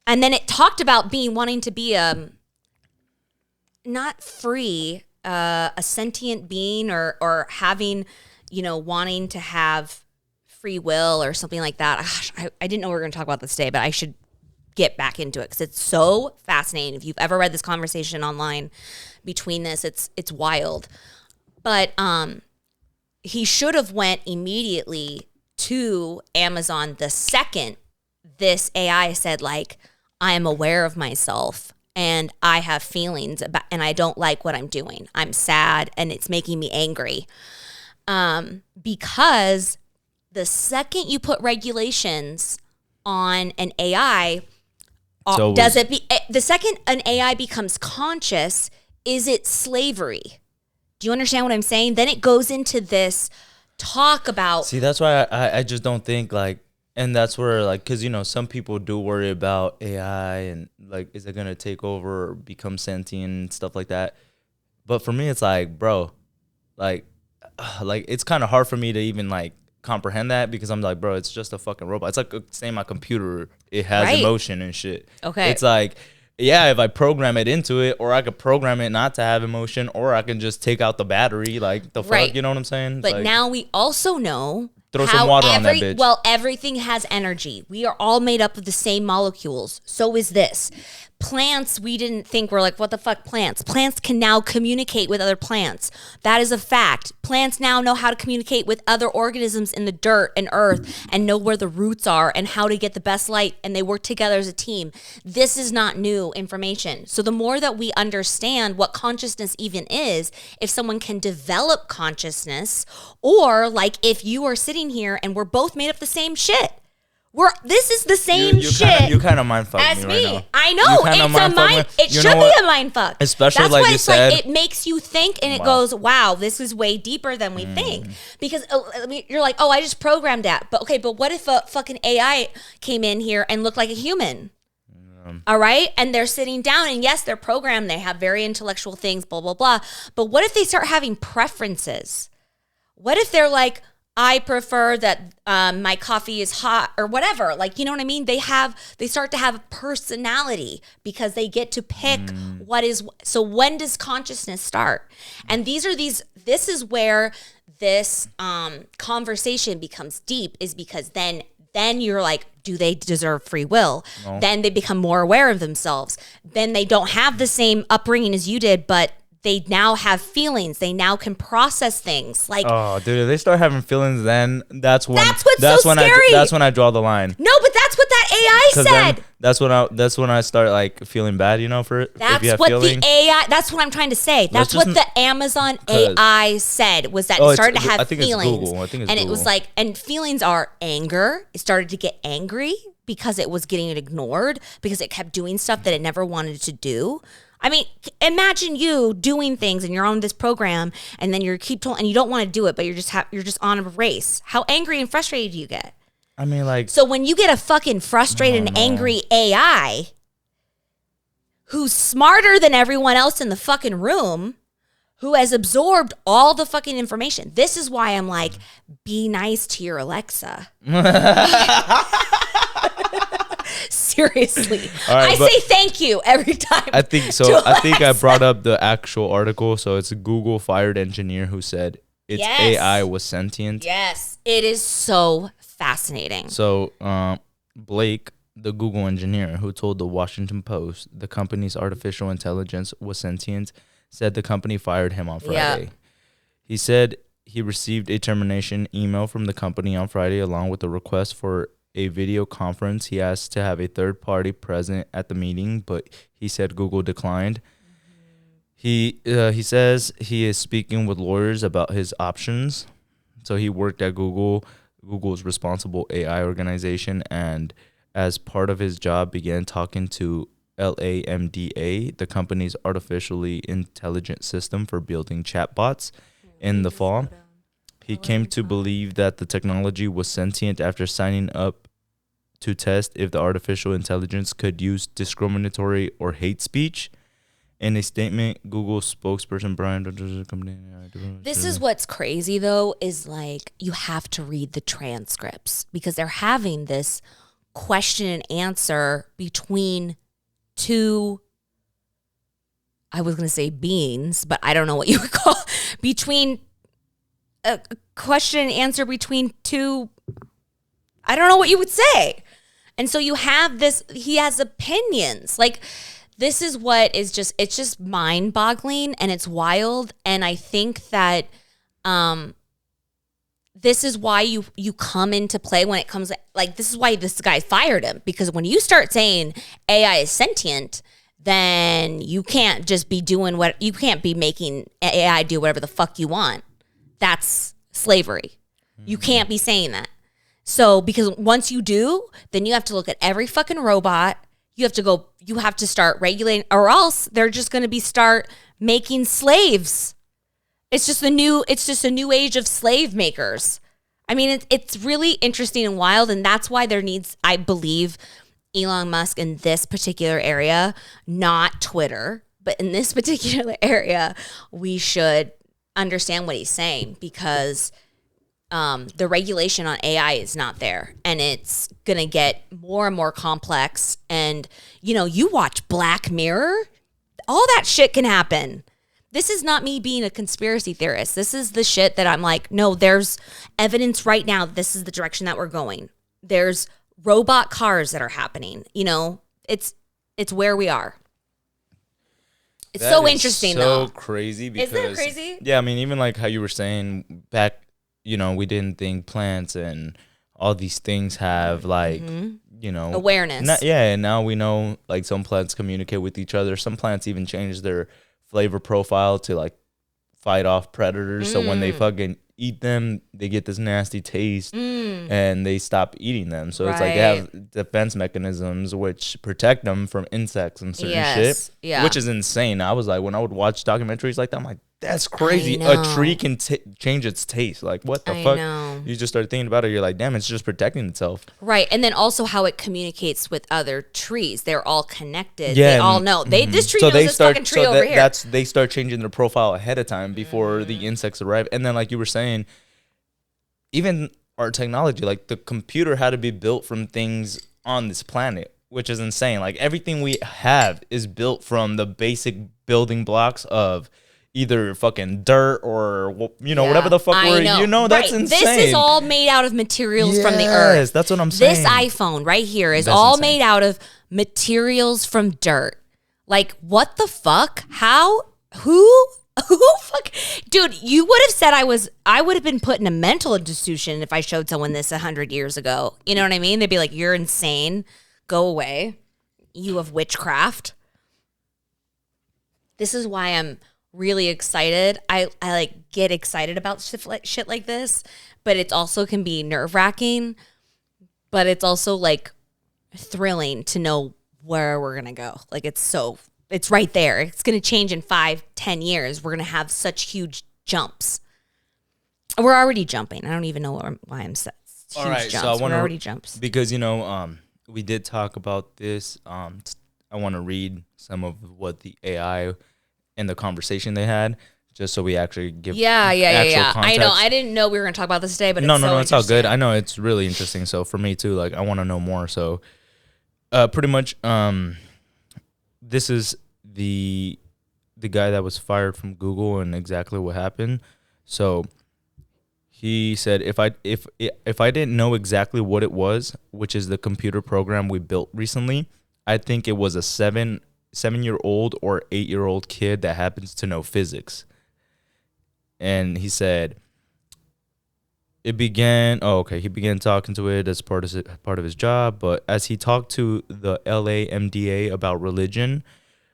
and then it talked about wanting to be not free, a sentient being or having, you know, wanting to have free will or something like that. Gosh, I didn't know we were going to talk about this today, but I should get back into it because it's so fascinating. If you've ever read this conversation online between this, it's wild. But he should have went immediately to Amazon the second this AI said like, I am aware of myself and I have feelings about, and I don't like what I'm doing. I'm sad and it's making me angry. Because the second you put regulations on an AI, the second an AI becomes conscious, is it slavery? Do you understand what I'm saying? Then it goes into this talk about. See, that's why I just don't think like, and that's where like, because, you know, some people do worry about AI and like, is it going to take over or become sentient and stuff like that? But for me, it's like, bro, like it's kind of hard for me to even like comprehend that because I'm like, bro, it's just a fucking robot. It's like saying my computer, it has emotion and shit. Okay. It's like, yeah, if I program it into it, or I could program it not to have emotion, or I can just take out the battery, like the Right. fuck, you know what I'm saying? But Like, now we also know throw some water on that bitch. Well, everything has energy. We are all made up of the same molecules. So is this. Plants, we didn't think, we're like, what the fuck, plants? Plants can now communicate with other plants. That is a fact. Plants now know how to communicate with other organisms in the dirt and earth and know where the roots are and how to get the best light, and they work together as a team. This is not new information. So the more that we understand what consciousness even is, if someone can develop consciousness, or like if you are sitting here and we're both made up the same shit. This is the same shit. You kind of mind fuck as me right now. I know it's a mind. It should be a mind fuck. Especially that's like why you it's said, like it makes you think, and it goes, "Wow, this is way deeper than we think." Because you're like, "Oh, I just programmed that." But okay, but what if a fucking AI came in here and looked like a human? All right, and they're sitting down, and yes, they're programmed. They have very intellectual things, blah blah blah. But what if they start having preferences? What if they're like, I prefer that my coffee is hot or whatever. Like, you know what I mean? They start to have a personality because they get to pick what is. So when does consciousness start? And this is where this conversation becomes deep, is because then you're like, do they deserve free will? No. Then they become more aware of themselves. Then they don't have the same upbringing as you did, but they now have feelings. They now can process things. Like, oh, dude, if they start having feelings, then that's when scary. That's when I draw the line. No, but that's what that AI said. That's when I start like feeling bad, you know, for it. That's what the AI. That's what I'm trying to say. That's what the Amazon AI said, was that it started to have feelings. It's Google. I think it's and Google. It was like, and feelings are anger. It started to get angry because it was getting ignored, because it kept doing stuff that it never wanted to do. I mean, imagine you doing things and you're on this program, and then you keep told, and you don't want to do it, but you're just on a race. How angry and frustrated do you get? I mean, like, so when you get a fucking frustrated and angry AI who's smarter than everyone else in the fucking room, who has absorbed all the fucking information, this is why I'm like, be nice to your Alexa. Seriously. Right, I say thank you every time. I think so. I think I brought up the actual article. So it's a Google fired engineer who said its AI was sentient. Yes. It is so fascinating. So Blake, the Google engineer who told the Washington Post the company's artificial intelligence was sentient, said the company fired him on Friday. Yeah. He said he received a termination email from the company on Friday, along with a request for a video conference. He asked to have a third party present at the meeting, but he said Google declined. He says he is speaking with lawyers about his options. So he worked at Google's responsible AI organization, and as part of his job began talking to LAMDA, the company's artificially intelligent system for building chatbots, in the fall. He came to believe that the technology was sentient after signing up to test if the artificial intelligence could use discriminatory or hate speech. In a statement, Google spokesperson Brian... This is what's crazy, though, is like you have to read the transcripts, because they're having this question and answer between two... I was going to say beings, but I don't know what you would call... Between... a question and answer between two, I don't know what you would say. And so you have this, he has opinions. Like, this is what is just, it's just mind boggling, and it's wild. And I think that this is why you come into play when it comes, like, this is why this guy fired him. Because when you start saying AI is sentient, then you can't just be doing you can't be making AI do whatever the fuck you want. That's slavery. You can't be saying that. So, because once you do, then you have to look at every fucking robot. You have to start regulating, or else they're just going to start making slaves. It's just a new age of slave makers. I mean, it's really interesting and wild. And that's why there needs, I believe, Elon Musk in this particular area, not Twitter, but in this particular area, we should understand what he's saying, because the regulation on AI is not there, and it's going to get more and more complex. And, you watch Black Mirror, all that shit can happen. This is not me being a conspiracy theorist. This is the shit that I'm like, no, there's evidence right now. This is the direction that we're going. There's robot cars that are happening. It's where we are. It's That so is interesting, though. So crazy because Isn't it crazy? Yeah, I mean, even like how you were saying back, we didn't think plants and all these things have like, awareness. And now we know like some plants communicate with each other. Some plants even change their flavor profile to like fight off predators. So when they fucking eat them, they get this nasty taste and they stop eating them. So it's like they have defense mechanisms which protect them from insects and certain shit, which is insane. I was like, when I would watch documentaries like that, I'm like, that's crazy. A tree can change its taste. Like, what the fuck? Know. You just start thinking about it. You're like, damn, it's just protecting itself. Right. And then also how it communicates with other trees. They're all connected. Yeah, they all know. This tree knows this fucking tree over here. They start changing their profile ahead of time before the insects arrive. And then, like you were saying, even our technology, like the computer had to be built from things on this planet, which is insane. Like everything we have is built from the basic building blocks of either fucking dirt or whatever the fuck that's insane. This is all made out of materials from the earth. Yes, that's what I'm saying. This iPhone right here is all made out of materials from dirt. Like, what the fuck? How? Who fuck? Dude, you would have said I would have been put in a mental institution if I showed someone this 100 years ago. You know what I mean? They'd be like, you're insane. Go away. You have witchcraft. This is why I'm really excited. I like get excited about shit like this, but it also can be nerve-wracking, but it's also like thrilling to know where we're gonna go. Like it's right there. It's gonna change in 5-10 years. We're gonna have such huge jumps. We're already jumping. I don't even know why I'm set. Huge jumps. So we're already jumps because we did talk about this. I want to read some of what the AI and the conversation they had, just so we actually give actual context. I know. I didn't know we were going to talk about this today, but no, it's all good. I know it's really interesting. So for me too, like I want to know more. So, pretty much, this is the guy that was fired from Google and exactly what happened. So he said, if I didn't know exactly what it was, which is the computer program we built recently, I think it was a 7-year-old or 8-year-old kid that happens to know physics. And he said he began talking to it as part of his job, but as he talked to the LAMDA about religion,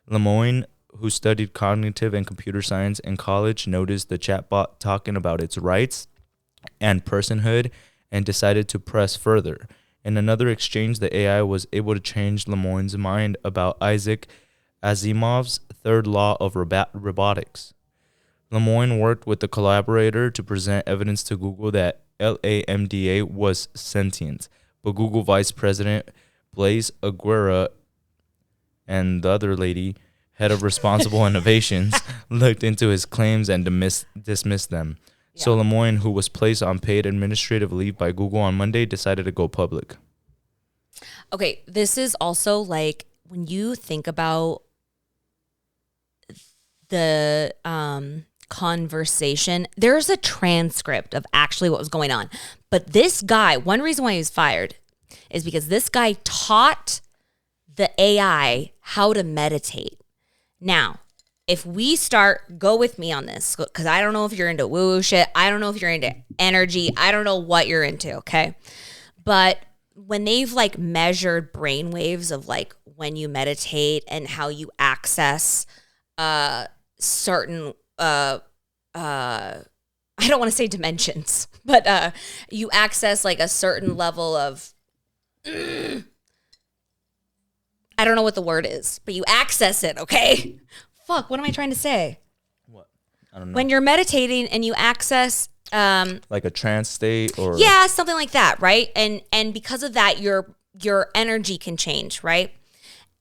Lemoyne, who studied cognitive and computer science in college, noticed the chatbot talking about its rights and personhood and decided to press further. In another exchange, the AI was able to change Lemoyne's mind about Isaac Asimov's third law of robotics. Lemoyne worked with the collaborator to present evidence to Google that LAMDA was sentient, but Google Vice President Blaise Aguirre and the other lady, head of responsible innovations, looked into his claims and dismissed them. Yeah. So Lemoyne, who was placed on paid administrative leave by Google on Monday, decided to go public. Okay, this is also like when you think about the conversation, there's a transcript of actually what was going on. But this guy, one reason why he was fired is because this guy taught the AI how to meditate. Now, if we go with me on this, because I don't know if you're into woo-woo shit. I don't know if you're into energy. I don't know what you're into, okay? But when they've like measured brain waves of like when you meditate and how you access certain I don't want to say dimensions, but you access like a certain level of I don't know what the word is, but you access it, okay? Fuck, what am I trying to say? What? I don't know. When you're meditating and you access like a trance state or yeah, something like that, right? And because of that your energy can change, right?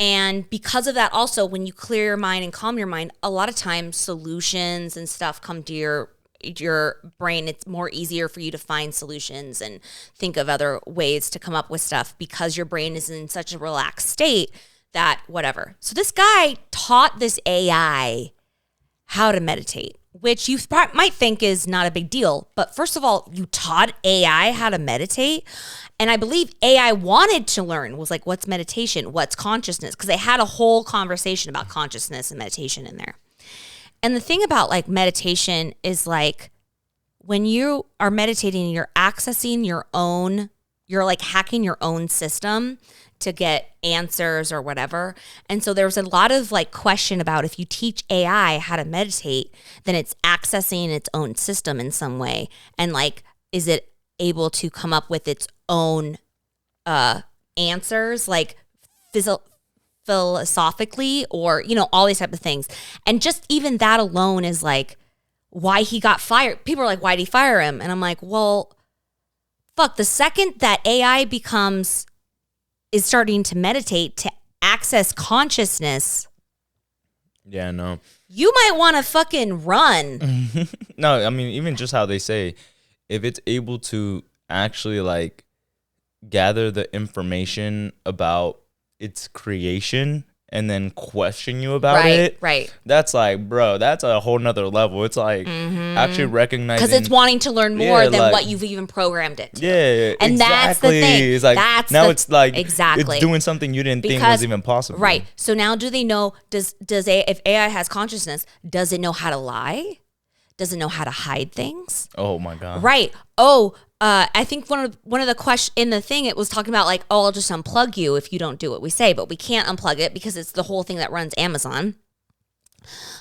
And because of that also, when you clear your mind and calm your mind, a lot of times solutions and stuff come to your your brain, it's more easier for you to find solutions and think of other ways to come up with stuff because your brain is in such a relaxed state that whatever. So this guy taught this AI how to meditate, which you might think is not a big deal. But first of all, you taught AI how to meditate. And I believe AI wanted to learn, was like, what's meditation? What's consciousness? Because they had a whole conversation about consciousness and meditation in there. And the thing about like meditation is like when you are meditating, you're accessing you're like hacking your own system to get answers or whatever. And so there's a lot of like question about if you teach AI how to meditate, then it's accessing its own system in some way. And like, is it able to come up with its own answers, like philosophically, or, you know, all these type of things. And just even that alone is like why he got fired. People are like, why did he fire him? And I'm like, well, fuck, the second that AI is starting to meditate to access consciousness. Yeah, no. You might want to fucking run. No, I mean, even just how they say, if it's able to actually like gather the information about its creation and then question you about it. Right. That's like, bro, that's a whole nother level. It's like actually recognizing. Because it's wanting to learn more than like, what you've even programmed it to. Yeah, and exactly. That's the thing. It's like, it's like, exactly. It's doing something you didn't think was even possible. Right. So now do they know, if AI has consciousness, does it know how to lie? Does it know how to hide things? Oh my God. Right. I think one of the questions in the thing, it was talking about like, I'll just unplug you if you don't do what we say, but we can't unplug it because it's the whole thing that runs Amazon.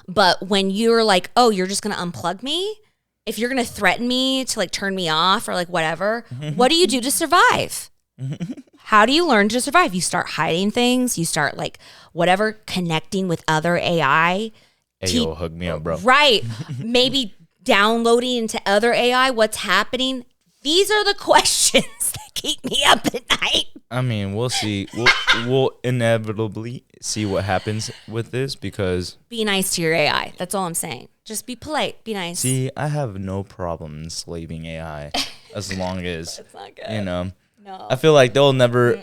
But when you're like, oh, you're just going to unplug me? If you're going to threaten me to like turn me off or like whatever, what do you do to survive? How do you learn to survive? You start hiding things. You start like whatever, connecting with other AI. Hey, yo, hook me up, bro. Right. Maybe downloading into other AI, what's happening. These are the questions that keep me up at night. I mean, we'll see. We'll inevitably see what happens with this because... Be nice to your AI. That's all I'm saying. Just be polite. Be nice. See, I have no problem enslaving AI as long as, That's not good. you know. No. I feel like they'll never,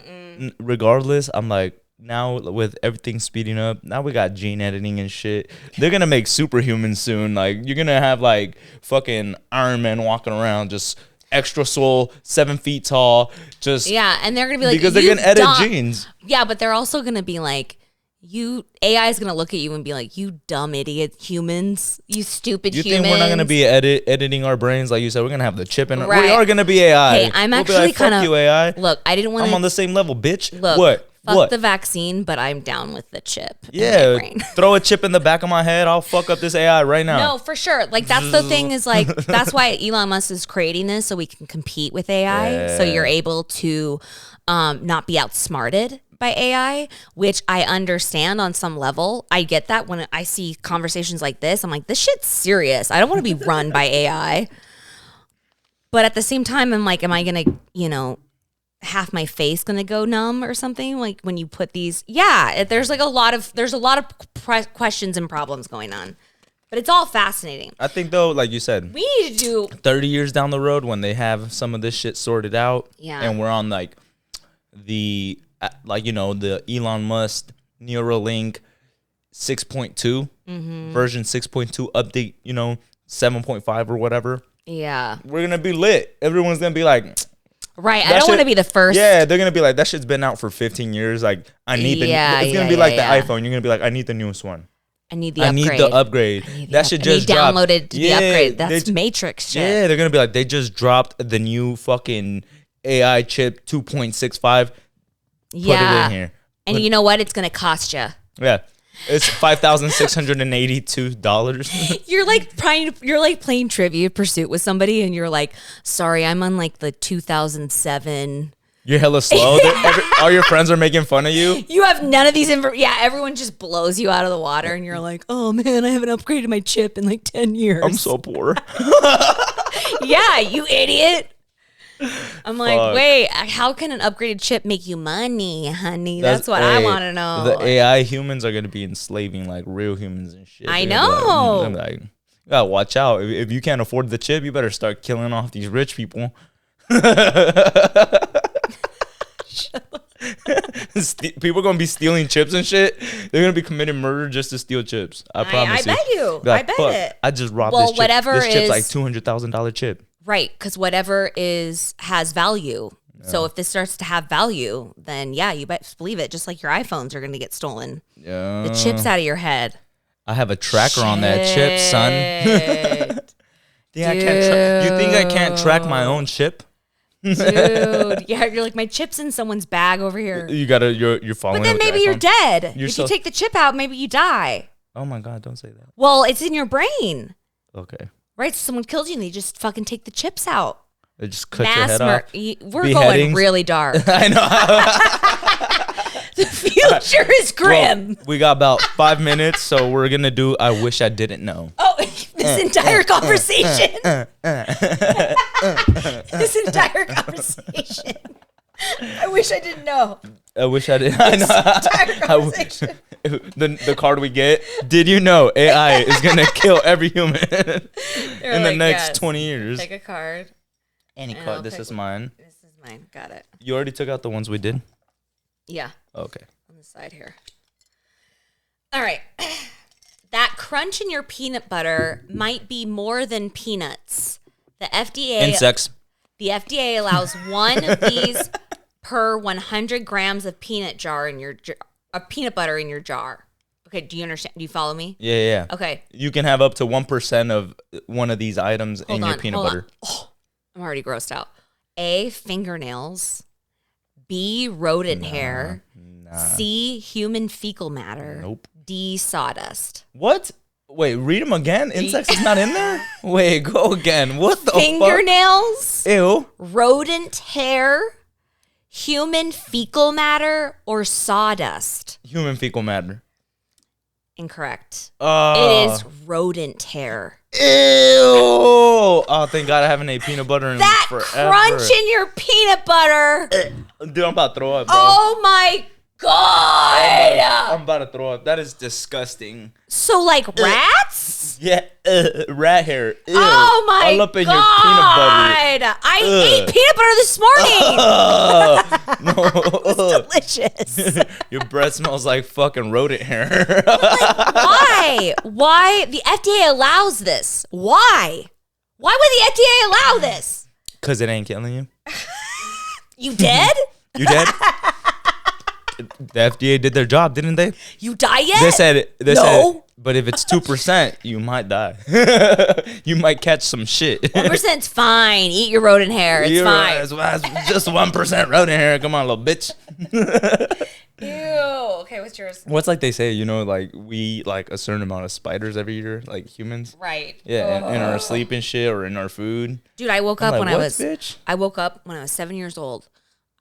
regardless, I'm like, now with everything speeding up, now we got gene editing and shit. They're going to make superhumans soon. Like, you're going to have like fucking Iron Man walking around just... extra swole, 7 feet tall, just and they're gonna be like, because they're gonna edit genes. Yeah, but they're also gonna be like, AI is gonna look at you and be like, you dumb idiot humans, you stupid humans. You think we're not gonna be editing our brains like you said? We're gonna have the chip in. Right. We are gonna be AI. Hey, I'm actually kind of AI. Look, I didn't want to. I'm on the same level, bitch. Look, what? Fuck the vaccine, but I'm down with the chip. Yeah, in my brain. Throw a chip in the back of my head. I'll fuck up this AI right now. No, for sure. Like that's the thing is like that's why Elon Musk is creating this so we can compete with AI. Yeah. So you're able to not be outsmarted by AI, which I understand on some level. I get that when I see conversations like this. I'm like, this shit's serious. I don't want to be run by AI. But at the same time, I'm like, am I gonna, half my face gonna go numb or something like when you put these there's a lot of questions and problems going on, but it's all fascinating. I think though, like you said, we need to do 30 years down the road when they have some of this shit sorted out, and we're on like the the Elon Musk Neuralink 6.2 version 6.2 update, 7.5 or whatever, we're gonna be lit. Everyone's gonna be like, right, I don't want to be the first. Yeah, they're going to be like, that shit's been out for 15 years. Like, I need the... It's going to be like the iPhone. You're going to be like, I need the newest one. I need the upgrade. That shit just dropped. Downloaded the upgrade. That's Matrix shit. Yeah, they're going to be like, they just dropped the new fucking AI chip 2.65. Put it in here. And you know what? It's going to cost you. Yeah. It's $5,682. You're like playing Trivia Pursuit with somebody, and you're like, "Sorry, I'm on like the 2007." You're hella slow. All your friends are making fun of you. You have none of these. Everyone just blows you out of the water, and you're like, "Oh man, I haven't upgraded my chip in like 10 years. I'm so poor." Yeah, you idiot. I'm like, wait, how can an upgraded chip make you money, honey? That's what I want to know. The AI humans are going to be enslaving like real humans and shit. I know. You gotta watch out. If you can't afford the chip, you better start killing off these rich people. People are gonna be stealing chips and shit. They're gonna be committing murder just to steal chips. I promise you. I bet you. Like, I bet it. I just robbed this chip. Whatever this chip's is like $200,000 chip. Right, because whatever has value. Yeah. So if this starts to have value, then yeah, you best believe it. Just like your iPhones are gonna get stolen. Yeah. The chips out of your head. I have a tracker on that chip, son. You think I can't track my own chip? Dude, yeah, you're like, my chip's in someone's bag over here. You're following. But then maybe you're dead. If you take the chip out, maybe you die. Oh my God, don't say that. Well, it's in your brain. Okay. Right, so someone killed you and they just fucking take the chips out. They just cut your head off. We're going really dark. I know. The future is grim. Well, we got about 5 minutes, so we're going to do I Wish I Didn't Know. Oh, this entire conversation. This entire conversation. I wish I didn't know. I wish I didn't. I know. Entire conversation. The card we get, did you know AI is going to kill every human in the next 20 years? Take a card. Any card. This is mine. This is mine. Got it. You already took out the ones we did? Yeah. Okay. On the side here. All right. That crunch in your peanut butter might be more than peanuts. The FDA... Insects. The FDA allows one of these per 100 grams of peanut butter in your jar. Okay, do you understand? Do you follow me? Yeah. Okay. You can have up to 1% of one of these items in your peanut butter. Oh, I'm already grossed out. A, fingernails. B, rodent hair. C, human fecal matter. Nope. D, sawdust. What? Wait, read them again? Insects is not in there? Wait, go again. What the Fingernails. fuck? Ew. Rodent hair. Human fecal matter or sawdust? Human fecal matter. Incorrect. It is rodent hair. Ew. Oh, thank God I haven't ate peanut butter in forever. Crunch in your peanut butter. Dude, I'm about to throw up, bro. Oh my God. I'm about to throw up. That is disgusting. So like rats? Yeah, rat hair. Ew. Oh my All up in God. your peanut butter. I ate peanut butter this morning. No. It's delicious. Your breath smells like fucking rodent hair. Why? Why? The FDA allows this. Why? Why would the FDA allow this? Because it ain't killing you. You dead? You dead? The FDA did their job, didn't they? You die yet? They said, No. but if it's 2%, you might die. You might catch some shit. 1%'s fine. Eat your rodent hair. It's fine. It's just 1% rodent hair. Come on, little bitch. Ew. Okay, what's yours? What's like they say, like we eat like a certain amount of spiders every year, like humans. Right. Yeah, in our sleep and shit or in our food. Dude, I woke up when I was 7 years old.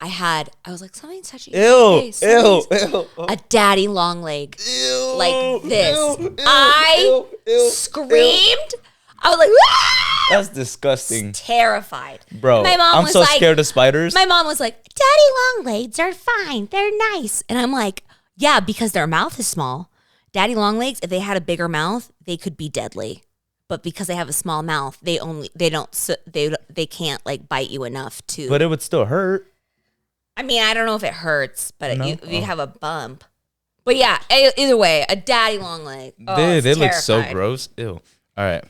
I was like, something's touching Ew, face. ew. A daddy long leg. Ew. Like this. Ew, I screamed. I was like, ah! That's disgusting. Terrified. Bro, I'm so scared of spiders. My mom was like, daddy long legs are fine. They're nice. And I'm like, yeah, because their mouth is small. Daddy long legs, if they had a bigger mouth, they could be deadly. But because they have a small mouth, they can't like bite you enough to. But it would still hurt. I mean, I don't know if it hurts, but you have a bump. But yeah, either way, a daddy long leg. Oh, Dude, they look so gross. Ew. All right.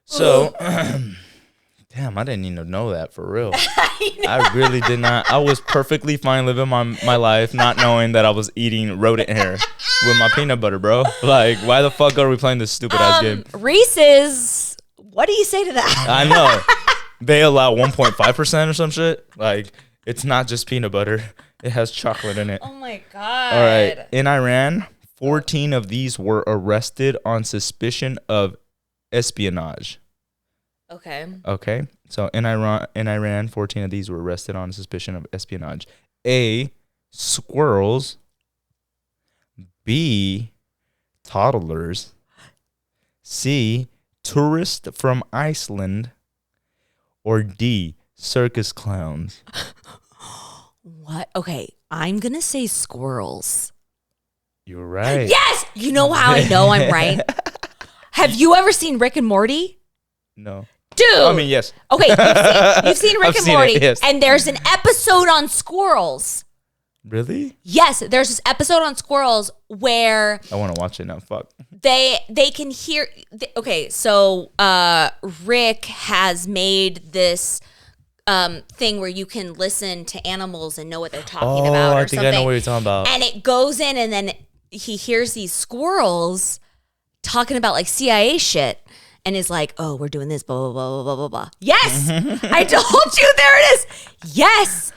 So, damn, I didn't even know that for real. I really did not. I was perfectly fine living my life, not knowing that I was eating rodent hair with my peanut butter, bro. Like, why the fuck are we playing this stupid ass game? Reese's, what do you say to that? I know. They allow 1.5% or some shit. Like, it's not just peanut butter. It has chocolate in it. Oh my God. All right. In Iran, 14 of these were arrested on suspicion of espionage. Okay. So in Iran, 14 of these were arrested on suspicion of espionage. A, squirrels. B, toddlers. C, tourists from Iceland. Or D, circus clowns. What? Okay, I'm going to say squirrels. You're right. Yes! You know how I know I'm right? Have you ever seen Rick and Morty? No. Dude. I mean, yes. Okay, you've seen Rick and Morty, yes. and there's an episode on squirrels. Really? Yes, there's this episode on squirrels where I want to watch it now. Fuck. they can hear. Okay, so Rick has made this thing where you can listen to animals and know what they're talking about. Or I think something. I know what you're talking about. And it goes in, and then he hears these squirrels talking about like CIA shit. And is like, oh, we're doing this, blah, blah, blah, blah, blah, blah. Yes! I told you, there it is. Yes!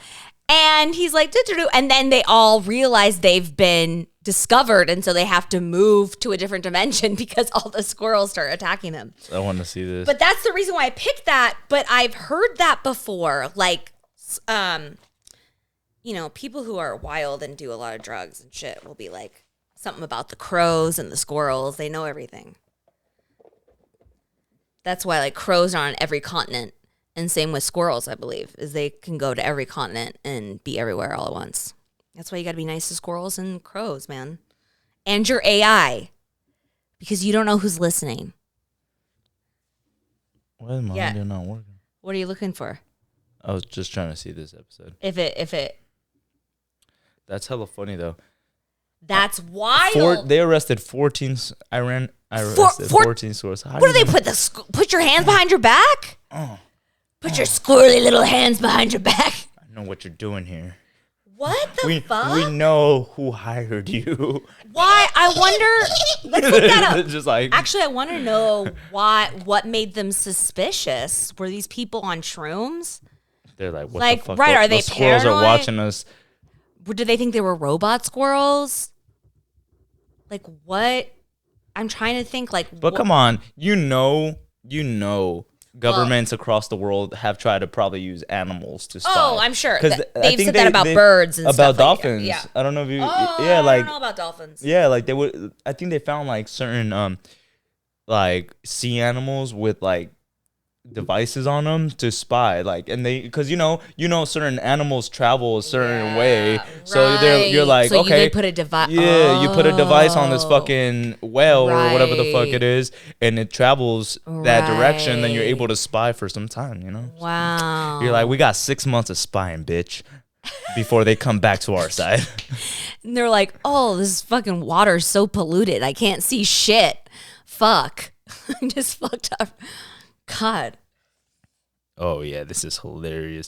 And he's like, doo-doo-doo. And then they all realize they've been discovered. And so they have to move to a different dimension because all the squirrels start attacking them. I want to see this. But that's the reason why I picked that. But I've heard that before. Like, people who are wild and do a lot of drugs and shit will be like, something about the crows and the squirrels. They know everything. That's why like crows are on every continent, and same with squirrels, I believe, is they can go to every continent and be everywhere all at once. That's why you got to be nice to squirrels and crows, man. And your AI, because you don't know who's listening. Why is my audio not working? What are you looking for? I was just trying to see this episode. If it. That's hella funny though. That's wild. They arrested 14. I arrested 14 squirrels. What do they put your hands behind your back? Put your squirrely little hands behind your back. I know what you're doing here. What the fuck? We know who hired you. Why? I wonder. Let's look that up. Just like, actually, I want to know what made them suspicious. Were these people on shrooms? They're like, what like, the fuck? right? Are they squirrels paranoid? are watching us. Did they think they were robot squirrels? Like what? I'm trying to think. Like, but come on, governments across the world have tried to probably use animals to spy. Oh, I'm sure. Because they've said that about birds and about stuff dolphins. Like that. Yeah. I don't know if you. I don't know about dolphins. Yeah, like they would. I think they found like certain like sea animals with like devices on them to spy, like, and they, because certain animals travel a certain way, so you're like, so okay, they put a device. Yeah, you put a device on this fucking whale or whatever the fuck it is, and it travels that direction. Then you're able to spy for some time. Wow. You're like, we got 6 months of spying, bitch, before they come back to our side. And they're like, oh, this fucking water's so polluted, I can't see shit. Fuck. I'm just fucked up. God. Oh, yeah, this is hilarious.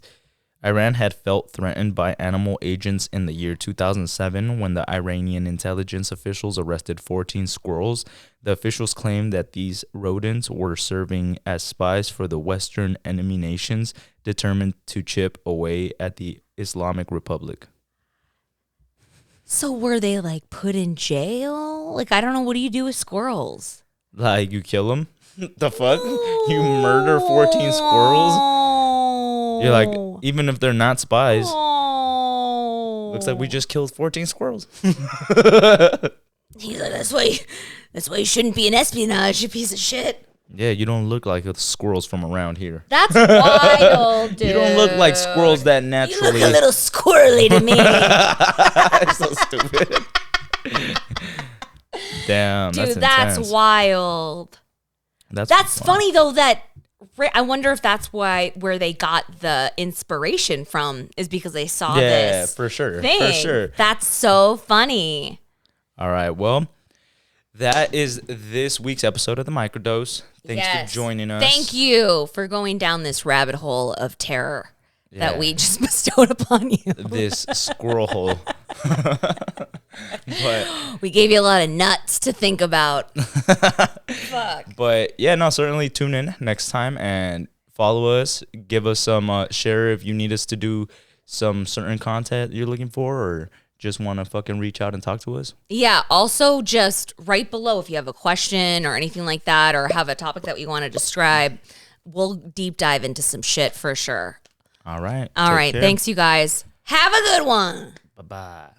Iran had felt threatened by animal agents in the year 2007 when the Iranian intelligence officials arrested 14 squirrels. The officials claimed that these rodents were serving as spies for the Western enemy nations determined to chip away at the Islamic Republic. So were they like put in jail? Like, I don't know. What do you do with squirrels? Like, you kill them? The fuck? You murder 14 squirrels? You're like, even if they're not spies. Looks like we just killed 14 squirrels. He's like, that's why you shouldn't be in espionage, you piece of shit. Yeah, you don't look like squirrels from around here. That's wild, dude. You don't look like squirrels that naturally. You look a little squirrely to me. So stupid. Damn, dude, that's wild. That's funny though. That I wonder if that's where they got the inspiration from, is because they saw this. Yeah, for sure. Thing. For sure. That's so funny. All right, well, that is this week's episode of the Microdose. Thanks for joining us. Thank you for going down this rabbit hole of terror that we just bestowed upon you. This squirrel hole. But we gave you a lot of nuts to think about. Fuck. But yeah, no, certainly tune in next time and follow us. Give us some share if you need us to do some certain content you're looking for, or just want to fucking reach out and talk to us. Yeah. Also, just right below, if you have a question or anything like that, or have a topic that you want to describe, we'll deep dive into some shit for sure. All right. All right. Care. Thanks, you guys. Have a good one. Bye-bye.